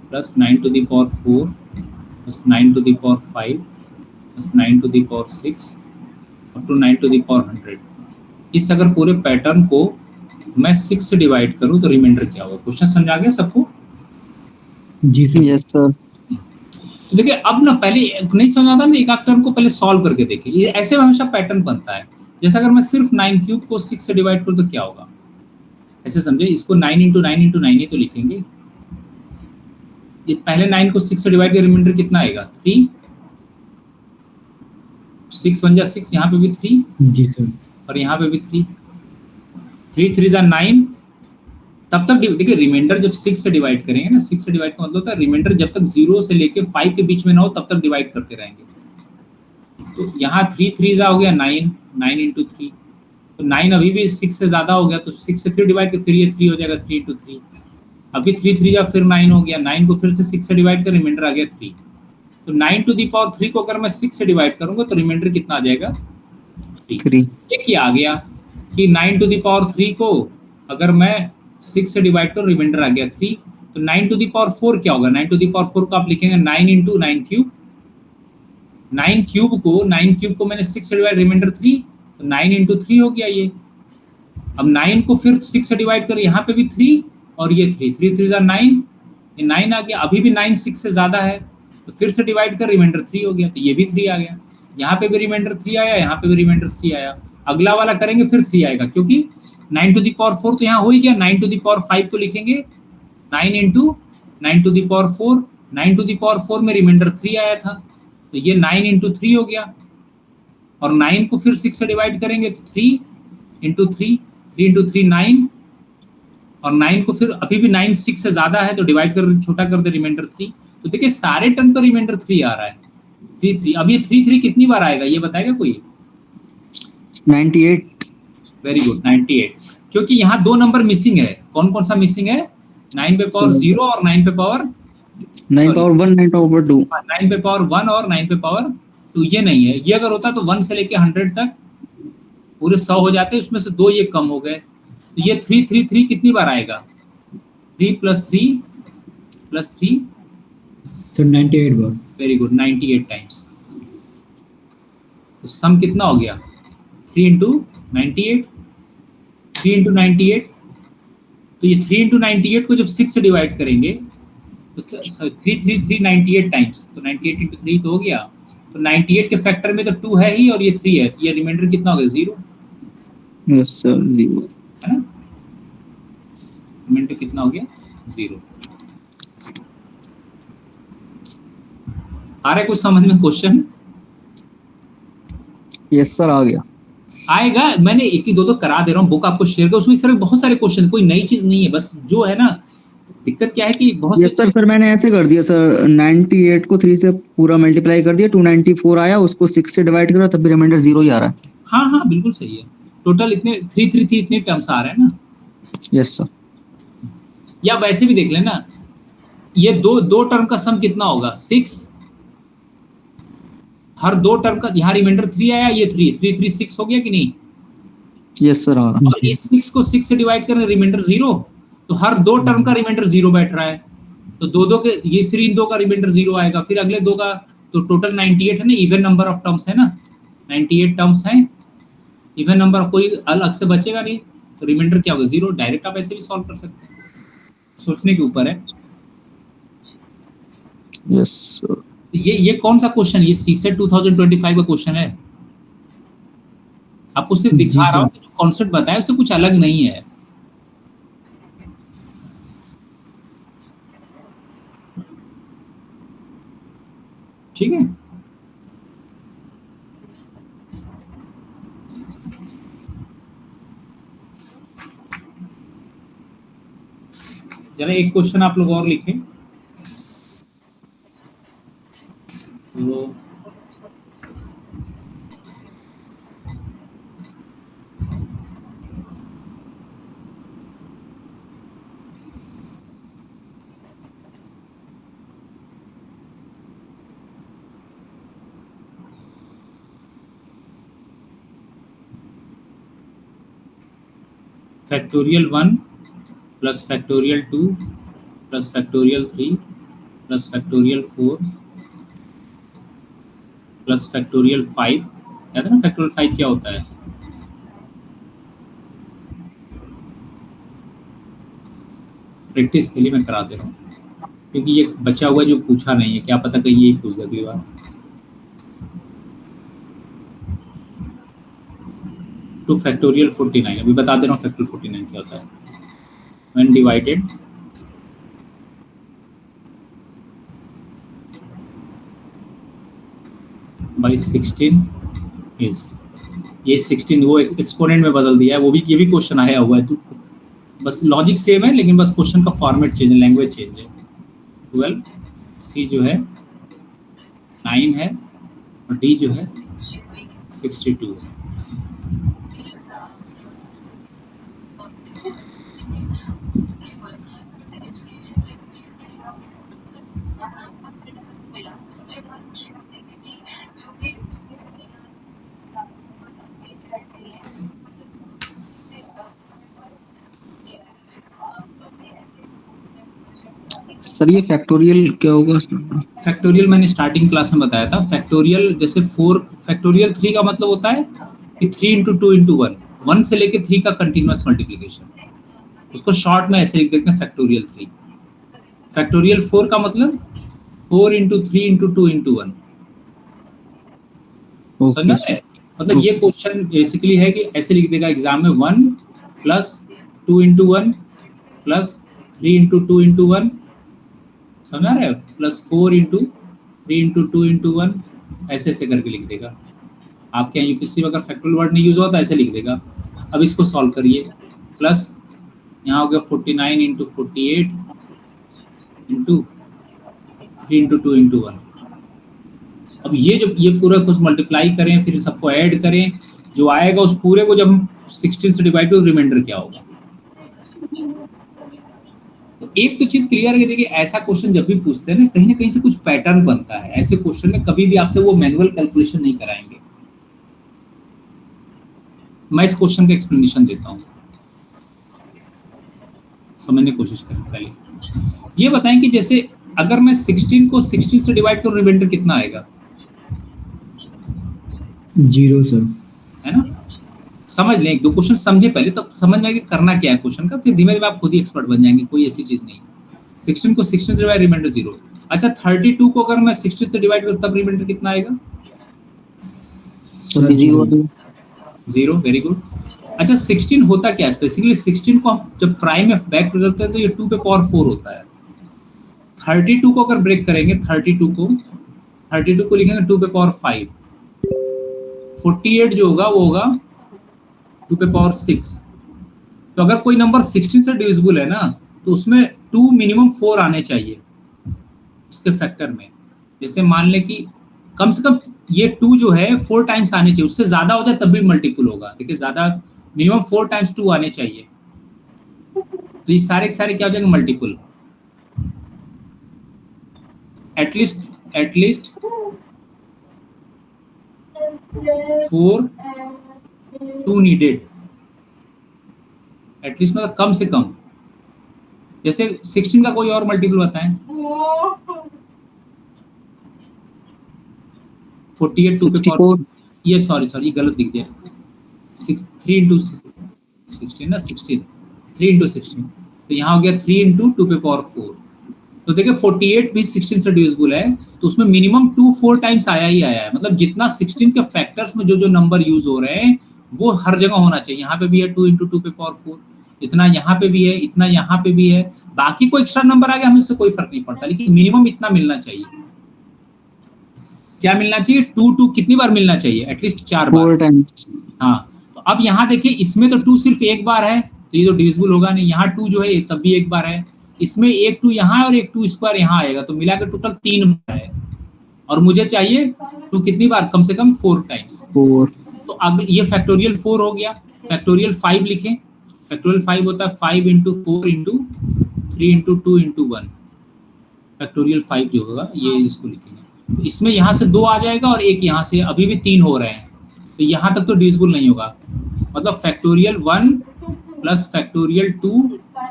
plus 9 to the power 4 plus 9 to the power 5 plus 9 to the power 6 up to 9 to the power 100, इस अगर पूरे पैटर्न को मैं 6 से डिवाइड करूं तो रिमाइंडर क्या होगा। क्वेश्चन समझ आ गया सबको? जी सर। Yes sir. तो देखिए अब ना, पहले नहीं समझ आता ना, एक आध टर्म को पहले सॉल्व करके देखिए। ये ऐसे हमेशा पैटर्न बनता है। जैसे अगर मैं सिर्फ 9 क्यूब को 6 से डिवाइड करूं तो क्या होगा, ऐसे समझे। इसको 9 इंटू 9 इंटू 9 ही तो लिखेंगे। ये पहले 9 को 6 से डिवाइड कर रिमाइंडर कितना आएगा 3, 6 1 जा 6, यहाँ पे भी 3 जी सर। और यहाँ पे भी 3, 3 3 जा 9। तब तक देखिए रिमाइंडर जब 6 से डिवाइड करेंगे ना, 6 से डिवाइड का मतलब होता है रिमाइंडर जब तक 0 से लेके 5 के बीच में ना हो तब तक डिवाइड करते रहेंगे। तो यहाँ 3 3 जा हो गया 9, 9 इंटू 3, तो 9 अभी भी 6 से ज्यादा हो गया, तो 6 से फिर डिवाइड कर, फिर ये 3 हो जाएगा 3 इंटू 3, अभी 3 3 जा फिर 9 हो गया, 9 को फिर से 6 से डिवाइड कर रिमाइंडर आ गया 3। तो 9 टू दी पावर 3 को अगर मैं 6 से डिवाइड करूंगा तो रिमाइंडर कितना आ जाएगा 3। एक ही आ गया कि 9 टू दी पावर 3 को अगर मैं 6 से डिवाइड करूं रिमाइंडर आ गया 3। तो 9 टू दी पावर 4 क्या होगा, 9 टू दी पावर 4 को आप लिखेंगे 9 इंटू 9 क्यूब। 9 क्यूब को मैंने 6 से डिवाइड, रिमाइंडर 3, तो 9 इंटू 3 हो गया ये। अब 9 को फिर 6 से डिवाइड कर, यहाँ पे भी 3 और ये 3 3 3 जा 9, ये 9 आ गया। अभी भी 9 6 से ज्यादा है, तो फिर से डिवाइड कर रिमाइंडर 3 हो गया, तो ये भी 3 आ गया। यहाँ पे भी रिमाइंडर 3 आया, यहाँ पे भी रिमाइंडर 3 आया। अगला वाला करेंगे फिर 3 आएगा, क्योंकि 9 टू दी पावर 4 तो यहाँ हो ही गया। 9 टू दी पावर 5 को लिखेंगे 9 into 9 to the power 4, 9 to the power 4 में रिमाइंडर 3 आया था, तो ये 9 इंटू 3 हो गया। और 9 को फिर 6 से डिवाइड करेंगे तो 3 इंटू 3, 3 इंटू 3 9, और 9 को फिर अभी भी 9 6 से ज्यादा है तो डिवाइड कर छोटा कर दे रिमाइंडर 3। तो देखिए सारे टर्म पर रिमाइंडर 3 आ रहा है, 3 3। अब ये 3 3 कितनी बार आएगा ये बताएगा कोई? 98। वेरी गुड, 98, क्योंकि यहाँ 2 नंबर मिसिंग है। कौन कौन सा मिसिंग है? 9 पे पावर 0 और 9 पे पावर 9 पावर 1, 9 पावर 2। 9 पे पावर 1 और 9 पे पावर 2 ये नहीं है। ये अगर होता तो 1 से लेके 100 तक पूरे 100 हो जाते, उसमें से 2 ये कम हो गए। तो ये 3 3 3 कितनी बार आएगा? 3 प्लस 3 प्लस 3 सर 98 बार। Very good, 98 times. तो सम कितना हो गया 3 इंटू 98, 3 इंटू 98। तो ये 3 इंटू 98 को जब 6 से डिवाइड करेंगे तो 3 3 3 98 टाइम्स, तो 98 इंटू 3 तो हो गया। तो 98 के फैक्टर में तो 2 है ही और ये 3 है, तो ये रिमाइंडर कितना हो गया 0। यस सर, 0 है ना, रिमाइंडर कितना हो गया 0। आ रहा है कुछ समझ में क्वेश्चन? यस सर, आ गया। आएगा, मैंने एक ही दो तो करा दे रहा हूँ, बुक आपको शेयर कर, उसमें सर बहुत सारे क्वेश्चन, कोई नई चीज नहीं है। बस जो है ना दिक्कत क्या है कि बहुत यस सर मैंने ऐसे कर दिया सर, 98 को 3 से पूरा मल्टीप्लाई कर दिया, 294 आया, उसको 6 से डिवाइड करा तब भी रिमाइंडर 0 ही आ रहा है। हाँ हाँ बिल्कुल सही है। टोटल इतने 3 3 3 इतने टर्म्स आ रहे हैं ना। Yes sir. या वैसे भी देख लेना, ये दो टर्म का सम कितना होगा 6। हर 2 टर्म का, यहाँ रिमाइंडर 3 आया, ये 3 3 3 6 हो गया कि नहीं? यस सर, आ रहा। और इस 6 को 6 से डिवाइड करें रिमाइंडर 0, तो हर 2 टर्म का रिमाइंडर 0 बैठ रहा है। तो 2 के ये फिर इन 2 का रिमाइंडर 0 आएगा, फिर अगले 2 का, तो टोटल 98 है ना, इवन नंबर ऑफ टर्म्स है ना, 98 टर्म्स हैं, इवन नंबर, कोई अलग से बचेगा नहीं, तो रिमाइंडर क्या होगा 0। डायरेक्ट आप ऐसे भी सॉल्व कर सकते हैं, सोचने के ऊपर है। Yes sir. ये कौन सा क्वेश्चन, ये सीसेट 2025 का क्वेश्चन है। आपको सिर्फ जी दिखा रहा हूँ, सर। जो कॉन्सेप्ट बताया उससे कुछ अलग नहीं है। ठीक है, जरा एक क्वेश्चन आप लोग और लिखें। तो factorial 1 plus factorial 2 plus factorial 3 plus factorial 4 plus factorial 5। याद है ना फैक्टोरियल 5 क्या होता है? प्रैक्टिस के लिए मैं करा दे रहा हूँ, क्योंकि ये बचा हुआ है जो पूछा नहीं है, क्या पता कहीं यही पूछ दे अगली बार। टू फैक्टोरियल 49, अभी बता दे रहा हूँ फैक्टोरियल 49 क्या होता है। व्हेन डिवाइडेड बाई 16 इज, ये 16 वो एक्सपोनेंट में बदल दिया है, वो भी ये भी क्वेश्चन आया हुआ है। तो बस लॉजिक सेम है, लेकिन बस क्वेश्चन का फॉर्मेट चेंज है, लैंग्वेज चेंज है। 12 सी जो है 9 है और डी जो है 62 है। सर ये फैक्टोरियल क्या होगा? फैक्टोरियल मैंने स्टार्टिंग क्लास में बताया था। फैक्टोरियल जैसे 4, फैक्टोरियल 3 का मतलब होता है कि 3 इंटू 2 इंटू 1, 1 से लेके 3 का कंटिन्यूस मल्टीप्लीकेशन, उसको शॉर्ट में ऐसे लिख देते हैं फैक्टोरियल 3। फैक्टोरियल 4 का मतलब 4 इंटू 3 इंटू 2 इंटू 1। समझा है? मतलब ये क्वेश्चन बेसिकली है कि ऐसे लिख देगा एग्जाम में 1 plus 2 into 1 plus 3 into 2 into 1, समझा रहे हो, प्लस 4 इंटू 3 इंटू 2 इंटू 1, ऐसे ऐसे करके लिख देगा। आपके यहाँ यूपीएससी में अगर फैक्टोरियल वर्ड नहीं यूज होता ऐसे लिख देगा। अब इसको सॉल्व करिए, प्लस यहाँ हो गया 49 इंटू 48 इंटू 3 इंटू 2 इंटू 1। अब ये जो ये पूरा कुछ मल्टीप्लाई करें, फिर सबको ऐड करें, जो आएगा उस पूरे को जब हम 16 से डिवाइड करें, रिमाइंडर क्या होगा। तो एक तो चीज क्लियर है, देखिए ऐसा क्वेश्चन जब भी पूछते हैं ना कहीं से कुछ पैटर्न बनता है। ऐसे क्वेश्चन में कभी भी आपसे वो मैनुअल कैलकुलेशन नहीं कराएंगे। मैं इस क्वेश्चन का एक्सप्लेनेशन देता हूँ, समझने की कोशिश करें। पहले ये बताएं कि जैसे अगर मैं 16 को 16 से डिवाइड करूं, रिमाइंडर कितना आएगा? 0 सर। है ना? समझ लें, एक दो क्वेश्चन समझे पहले, तब समझ में आएगा करना क्या है क्वेश्चन का, फिर धीमे धीमे आप खुद ही एक्सपर्ट बन जाएंगे। कोई ऐसी चीज नहीं। 16 को 16 से डिवाइड, रिमाइंडर 0। अच्छा 32 को अगर मैं 16 से डिवाइड करूं तब रिमाइंडर कितना आएगा? सर 0। Very good. अच्छा 16 होता क्या है बेसिकली? 16 को हम जब प्राइम में बैक करते हैं तो ये 2 पे पावर 4 होता है। 32 को अगर ब्रेक करेंगे, 32 को लिखेंगे 2 पे पावर 5। 48 जो होगा वो होगा 2 पे पावर 6। तो अगर कोई नंबर 16 से डिविजिबल है ना, तो उसमें 2 मिनिमम 4 आने चाहिए उसके फैक्टर में। जैसे मान ले कि कम से कम ये 2 जो है 4 टाइम्स आने चाहिए, उससे ज्यादा हो जाए तब भी मल्टीपल होगा। देखिए ज्यादा मिनिमम 4 टाइम्स 2 आने चाहिए, तो ये सारे के सारे क्या हो जाएंगे? मल्टीपल। एटलीस्ट 4 2 नीडेड, एटलीस्ट मतलब कम से कम। जैसे 16 का कोई और मल्टीपल बताएं। 48 2 पे पावर, ये सॉरी गलत लिख दिया। 3 इंटू 16 ना, 16 3 इंटू 16, तो यहाँ हो गया 3 इंटू 2 पे पावर 4। तो देखिए 48 भी 16 से डिविजिबल है, तो उसमें मिनिमम 2 4 टाइम्स आया ही आया है। मतलब जितना 16 के फैक्टर्स में जो जो नंबर यूज हो रहे हैं वो हर जगह होना चाहिए। यहाँ पे भी है 2 × 2 पे पावर 4, इतना यहाँ पे भी है, इतना यहाँ पे भी है। बाकी कोई एक्स्ट्रा नंबर आ गया हमें उससे कोई फर्क नहीं पड़ता, लेकिन मिनिमम इतना मिलना चाहिए। क्या मिलना चाहिए? 2 कितनी बार मिलना चाहिए? एटलीस्ट 4 बार। 4 टाइम्स। हाँ, तो अब यहाँ देखिए इसमें तो 2 सिर्फ एक बार है, तो ये तो डिविजिबल होगा नहीं। यहाँ 2 जो है तब भी एक बार है, इसमें एक 2 यहाँ है और एक 2 स्क्वायर यहाँ आएगा, तो मिलाकर टोटल 3 बार है। और मुझे चाहिए 2 कितनी बार? कम से कम 4 टाइम्स। 4। तो अब ये फैक्टोरियल 4 हो गया। फैक्टोरियल 5 लिखें। फैक्टोरियल 5 होता है 5 × 4 × 3 × 2 × 1। फैक्टोरियल 5 जो होगा ये इसको लिखेंगे। तो इसमें यहाँ से 2 आ जाएगा और एक यहाँ से, अभी भी 3 हो रहे हैं, तो यहाँ तक तो डिविजिबल नहीं होगा। मतलब factorial 1 plus factorial 2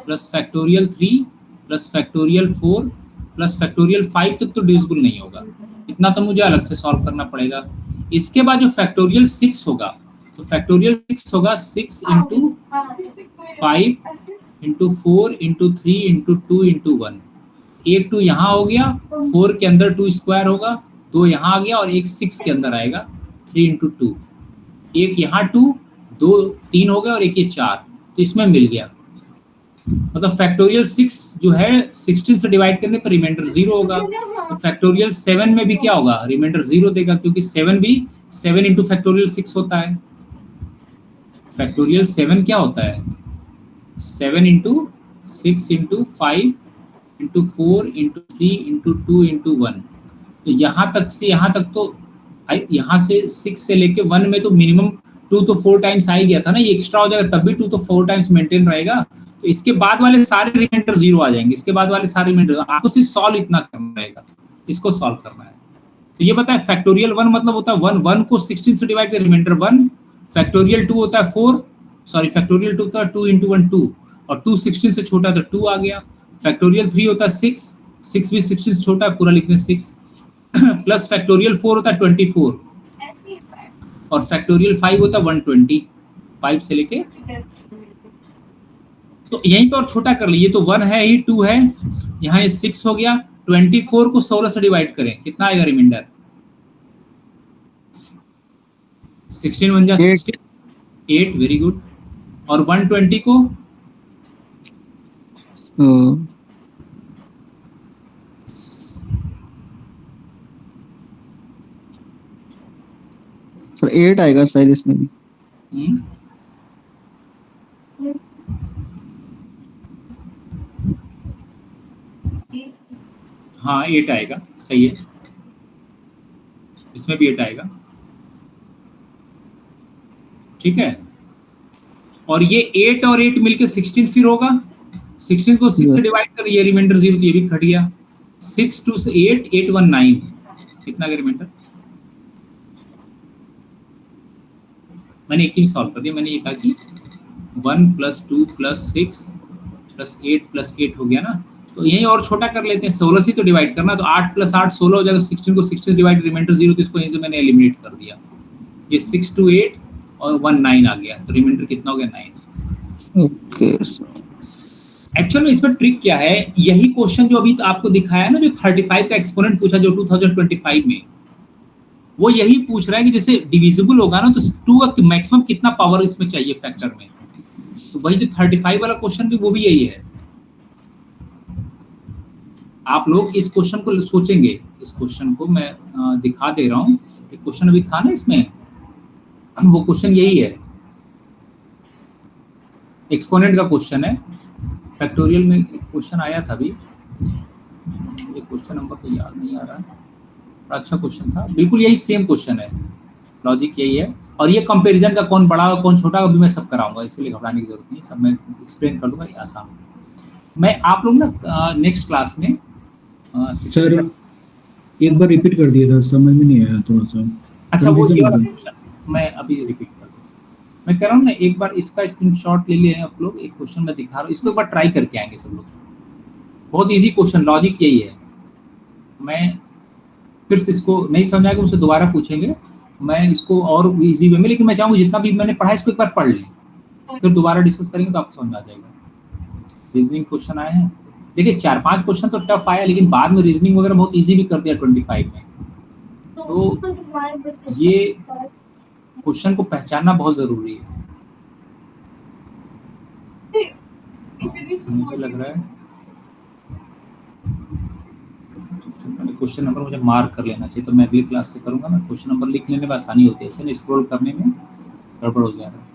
plus factorial 3 plus factorial 4 plus factorial 5 तक तो डिविजिबल नहीं होगा। इतना तो मुझे अलग से सॉल्व करना पड़ेगा। इसके बाद जो फैक्टोरियल 6 होगा, तो फैक्टोरियल 6 होगा 6 × 5 × 4 × 3 × 2 × 1। एक 2 यहाँ हो गया, 4 के अंदर 2 स्क्वायर होगा, 2 यहाँ आ गया और एक 6 के अंदर आएगा 3 × 2। एक यहाँ 2, 2 3 हो गया और एक ये 4, तो इसमें मिल गया। मतलब फैक्टोरियल 6 जो है 16 से डिवाइड करने पर रिमाइंडर 0 होगा। तो फैक्टोरियल 7 में भी क्या होगा? रिमाइंडर 0 देगा, क्योंकि 7 भी 7 × फैक्टोरियल 6 होता है। फैक्टोरियल 7 क्या होता है? 7 × 6 × 5 × 4 × 3 × 2 × 1। तो यहाँ तक से यहाँ तक तो यहाँ से 6 से लेके 1 में तो मिनिमम 2 तो 4 टाइम्स आ ही गया था ना, ये एक्स्ट्रा हो जाएगा तब भी 2 तो 4 टाइम्स मेंटेन रहेगा। तो इसके बाद वाले सारे रिमाइंडर 0 आ जाएंगे, इसके बाद वाले सारे रिमाइंडर, आपको सिर्फ सॉल्व इतना करना रहेगा, इसको सॉल्व करना है। तो ये बताए फैक्टोरियल 1 मतलब होता है 1 को 16 से डिवाइड कर रिमाइंडर 1। फैक्टोरियल 2 होता है 4, सॉरी फैक्टोरियल 2 होता है 2 × 1 2, और 2 16 से छोटा तो 2 आ गया। फैक्टोरियल 3 होता है 6 भी 16 से छोटा है, पूरा लिखते हैं 6 प्लस फैक्टोरियल 4 होता है 24, और फैक्टोरियल 5 होता है 120, 5 से लेके। तो यहीं तो और छोटा कर लीजिए, तो 1 है ही, 2 है, यहाँ ये 6 हो गया। 24 को 16 से डिवाइड करें, कितना आएगा रिमाइंडर? 16 1 जा 16, 8, वेरी गुड। और 120 को सर 8 आएगा शायद इसमें भी। हाँ 8 आएगा, सही है, इसमें भी 8 आएगा, ठीक है। और ये 8 और 8 मिलके 16 फिर होगा, 16 को 6 से डिवाइड कर, ये रिमाइंडर 0 तो ये भी घट गया। 6 2 से 8, 8 1 9, कितना का रिमाइंडर? मैंने एक ही सॉल्व कर दिया, मैंने ये कहा कि 1 + 2 + 6 + 8 + 8 हो गया ना, तो यही और छोटा कर लेते हैं, 16 से तो डिवाइड करना, तो 8 + 8 16 हो जाएगा। 16 को 16 डिवाइड, रिमाइंडर 0, तो इसको यहीं से मैंने एलिमिनेट कर दिया। ये 6 2 8 और 1 9 आ गया, तो रिमाइंडर कितना हो गया? 9। ओके। एक्चुअल में इसमें ट्रिक क्या है, यही क्वेश्चन जो अभी तो आपको दिखाया है ना, जो 35 का एक्सपोनेंट पूछा जो 2025 में, वो यही पूछ रहा है कि जैसे डिविजिबल होगा ना, तो 2 का मैक्सिमम कितना पावर इसमें चाहिए फैक्टर में। तो वही जो 35 वाला क्वेश्चन भी वो भी यही है। आप लोग इस क्वेश्चन को सोचेंगे, इस क्वेश्चन को मैं दिखा दे रहा हूँ, एक क्वेश्चन अभी था ना इसमें, वो क्वेश्चन यही है, एक्सपोनेंट का क्वेश्चन है। फैक्टोरियल में एक क्वेश्चन आया था अभी, एक क्वेश्चन नंबर तो याद नहीं आ रहा, अच्छा क्वेश्चन था, बिल्कुल यही सेम क्वेश्चन है, लॉजिक यही है। और ये कंपैरिजन का कौन बड़ा और कौन छोटा अभी मैं सब कराऊंगा, इसलिए घबराने की जरूरत नहीं, सब मैं एक्सप्लेन कर दूंगा, ये आसान है। मैं आप लोग ना नेक्स्ट क्लास में सर एक बार रिपीट कर दिया था, समझ में नहीं आया थोड़ा सा। अच्छा वो ये वाला क्वेश्चन मैं अभी रिपीट कर दूँ, मैं कह रहा हूँ ना, एक बार इसका स्क्रीनशॉट ले लिए आप लोग, एक क्वेश्चन मैं दिखा रहा हूँ, इसको एक बार ट्राई करके आएंगे सब लोग, बहुत इजी क्वेश्चन, लॉजिक यही है। मैं फिर से इसको नहीं समझ आएगा मुझसे दोबारा पूछेंगे, मैं इसको और इजी वे में, लेकिन मैं चाहूँगा जितना भी मैंने पढ़ा इसको एक बार पढ़ लें, फिर दोबारा डिस्कस करेंगे तो आपको समझ आ जाएगा। रीजनिंग क्वेश्चन आए हैं, देखिए 4-5 क्वेश्चन तो टफ आया, लेकिन बाद में रीजनिंग वगैरह बहुत इजी भी कर दिया 25 में। तो ये क्वेश्चन को पहचानना बहुत जरूरी है, मुझे लग रहा है। क्वेश्चन नंबर मुझे मार्क कर लेना चाहिए, तो मैं अगली क्लास से करूंगा ना। क्वेश्चन नंबर लिख लेने में आसानी होती है, ऐसे ना स्क्रॉल करने में गड़बड़ हो जा रहा है।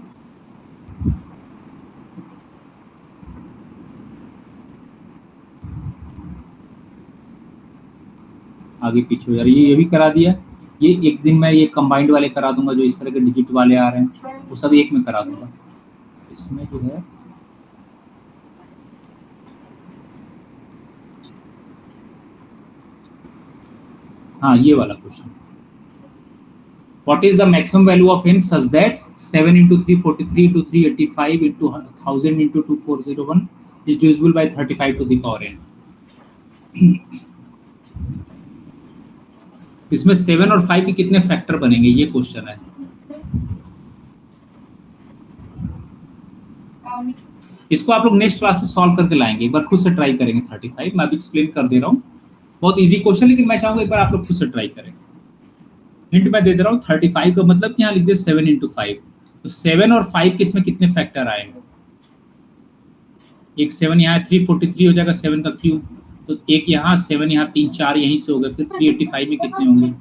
आगे पीछे हो जा रही है, ये भी करा दिया। ये एक दिन मैं ये कंबाइंड वाले करा दूंगा, जो इस तरह के डिजिट वाले आ रहे हैं वो सब एक में करा दूंगा। इसमें जो है हाँ, ये वाला question, what is the maximum value of n such that 7 into 343 into 385 into 1000 into 2401 is divisible by 35 to the power n। इसमें 7 और 5 के कितने फैक्टर बनेंगे, ये क्वेश्चन है। इसको आप लोग नेक्स्ट क्लास में सॉल्व करके लाएंगे, एक बार खुद से ट्राई करेंगे। 35 मैं अभी एक्सप्लेन कर दे रहा हूँ, बहुत इजी क्वेश्चन, लेकिन मैं चाहूंगा एक बार आप लोग खुद से ट्राई करें। हिंट मैं दे दे रहा हूँ, 35 का मतलब यहाँ लिख दे 7 into 5, तो 7 और 5 के इसमें कितने फैक्टर आएंगे। एक 7 यहाँ 343 हो जाएगा 7 का क्यूब, तो एक यहाँ 7 यहाँ 3 4 यहीं से हो गए, फिर 385 में कितने होंगे,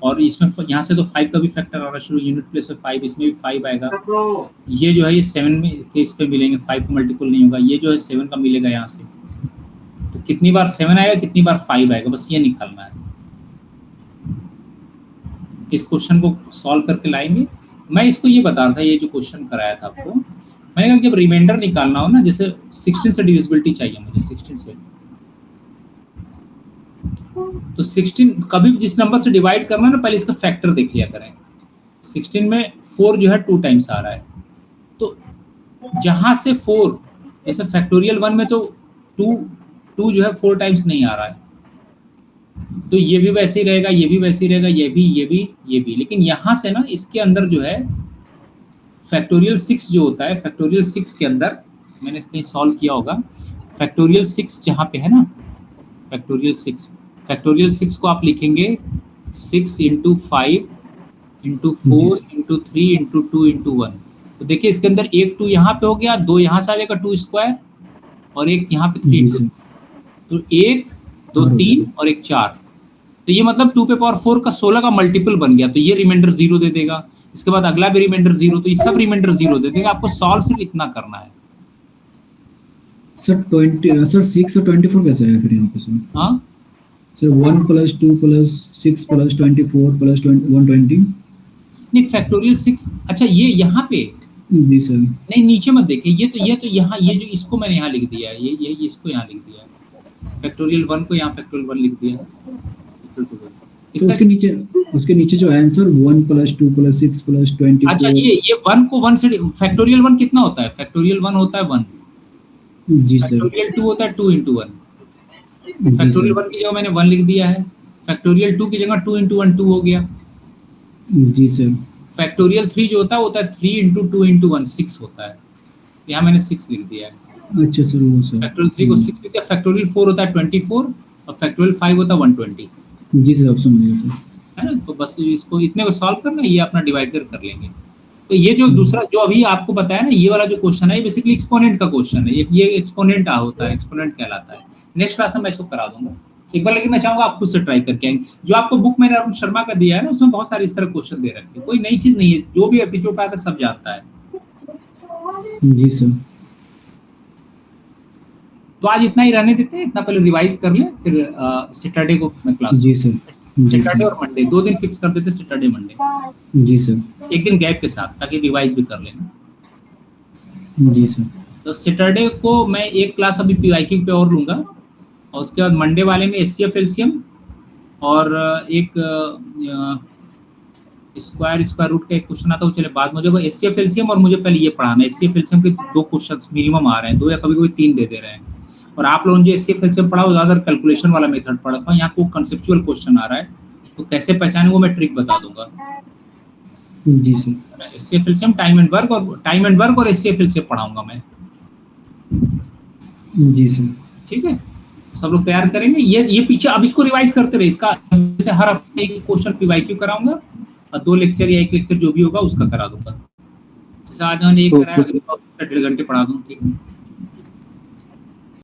और इसमें यहाँ से तो 5 का भी फैक्टर आना शुरू, यूनिट प्लेस में 5, इसमें भी 5 आएगा। ये जो है ये 7 में के इस पे मिलेंगे, 5 को मल्टीपल नहीं होगा, ये जो है 7 का मिलेगा यहाँ से, तो कितनी बार 7 आएगा कितनी बार 5 आएगा, बस ये निकालना है। इस क्वेश्चन को सॉल्व करके लाएंगे। मैं इसको ये बता रहा था, ये जो क्वेश्चन कराया था आपको, मैंने कहा जब रिमाइंडर निकालना हो ना, जैसे 16 से डिविजिबिलिटी चाहिए मुझे, 16 से, तो 16 कभी भी जिस नंबर से डिवाइड करना है ना, पहले इसका फैक्टर देख लिया करें। 16 में 4 जो है 2 टाइम्स आ रहा है, तो जहां से 4, जैसे फैक्टोरियल 1 में तो 2 जो है 4 टाइम्स नहीं आ रहा है, तो ये भी वैसे ही रहेगा, ये भी वैसे ही रहेगा, ये भी, लेकिन यहाँ से ना इसके अंदर जो है फैक्टोरियल 6 जो होता है, फैक्टोरियल 6 के अंदर मैंने इसमें सॉल्व किया होगा, फैक्टोरियल 6 जहाँ पे है ना, फैक्टोरियल 6 को आप लिखेंगे 6 into 5 into 4 into 3 into 2 into 1। तो देखिए इसके अंदर एक 2 यहाँ पे हो गया, 2 यहाँ से आ जाएगा 2 स्क्वायर, और एक यहाँ पे 3 into, तो 1 2 3 और एक 4, तो ये मतलब 2 पे पावर 4 का 16 का मल्टीपल बन गया, तो ये रिमाइंडर 0 दे देगा। इसके बाद अगला भी रिमाइंडर 0, तो ये सब रिमाइंडर 0 दे देगा। आपको सॉल्व सिर्फ इतना करना है। सर 20 सर 6 और 24 कैसे है फिर यहाँ पे सर? हाँ सर 1 + 2 + 6 + 24 + 120। नहीं, फैक्टोरियल 6, अच्छा ये यहाँ पे जी सर। नहीं, नीचे मत देखिए, ये तो यहाँ, ये जो इसको मैंने यहाँ लिख दिया है, ये इसको यहाँ लिख दिया है, फैक्टोरियल 1 को यहाँ फैक्टोरियल 1 लिख दिया है। तो उसके नीचे जो आंसर 1 + 2 + 6 + 24। अच्छा ये 1 को 1 से फैक्टोरियल 1 कितना होता है, फैक्टोरियल 1 होता है 1, जी सर। फैक्टोरियल 2 होता है 2 into 1, फैक्टोरियल 1 की जगह मैंने 1 लिख दिया है, फैक्टोरियल 2 की जगह 2 into 1 2 हो गया। जी सर। फैक्टोरियल 3 जो होता है 3 into 2 into 1 6 होता है, यहाँ मैंने 6 लिख दिया है। अच्छा सर, वो सर फैक्टोरियल 3 को 6 लिख दिया, फैक्टोरियल 4 होता है 24 और फैक्टोरियल 5 होता है 120, जी सर, आप समझ गए सर, है ना। तो बस इसको इतने को सॉल्व करना, ये अपना डिवाइड कर लेंगे। तो ये जो दूसरा जो अभी आपको बताया ना, ये वाला जो क्वेश्चन है, ये बेसिकली एक्सपोनेंट का क्वेश्चन है, ये एक्सपोनेंट होता है, एक्सपोनेंट कहलाता है। नेक्स्ट क्लास में मैं इसको करा दूंगा एक बार, लेकिन मैं चाहूंगा आप खुद से ट्राई करके आएंगे। जो आपको बुक मैंने अरुण शर्मा का दिया है ना, उसमें बहुत सारे इस तरह क्वेश्चन दे रखे हैं, कोई नई चीज नहीं है, जो भी एप्टीट्यूड आता है सब जानता है। जी सर। तो आज इतना ही रहने देते हैं, इतना पहले रिवाइज कर ले, फिर सैटरडे को मैं क्लास, जी सर, सैटरडे और मंडे 2 दिन फिक्स कर देते, सैटरडे मंडे, जी सर, एक दिन गैप के साथ, ताकि रिवाइज भी कर लेना। जी सर। तो सैटरडे को मैं एक क्लास अभी पीवाईक्यू पे और लूंगा, और उसके बाद मंडे वाले में एचसीएफ एलसीएम और एक स्क्वायर रूट का एक क्वेश्चन आता है, चले बाद में हो जाएगा। एचसीएफ एलसीएम और मुझे पहले ये पढ़ाना है, एचसीएफ एलसीएम के 2 क्वेश्चंस मिनिमम आ रहे हैं, 2 या कभी 3 दे रहे हैं। और आप लोगों ने जो एचसीएफ एलसीएम पढ़ा, ज्यादा कैलकुलेशन वाला मेथड पढ़ा था, यहाँ को कंसेप्चुअल क्वेश्चन आ रहा है, तो कैसे पहचाने वो मैं ट्रिक बता दूंगा। जी sir. HCF LCM time and work और एचसीएफ एलसीएम पढ़ाऊंगा मैं। जी सर। ठीक है, सब लोग तैयार करेंगे। ये पीछे अब इसको रिवाइज करते रहे, इसका जैसे हर हफ्ते एक क्वेश्चन पीवाईक्यू कराऊंगा और 2 लेक्चर या 1 लेक्चर जो भी होगा उसका करा दूंगा। जैसे आज मैंने एक कराया, 1.5 घंटे पढ़ा दूं, ठीक है।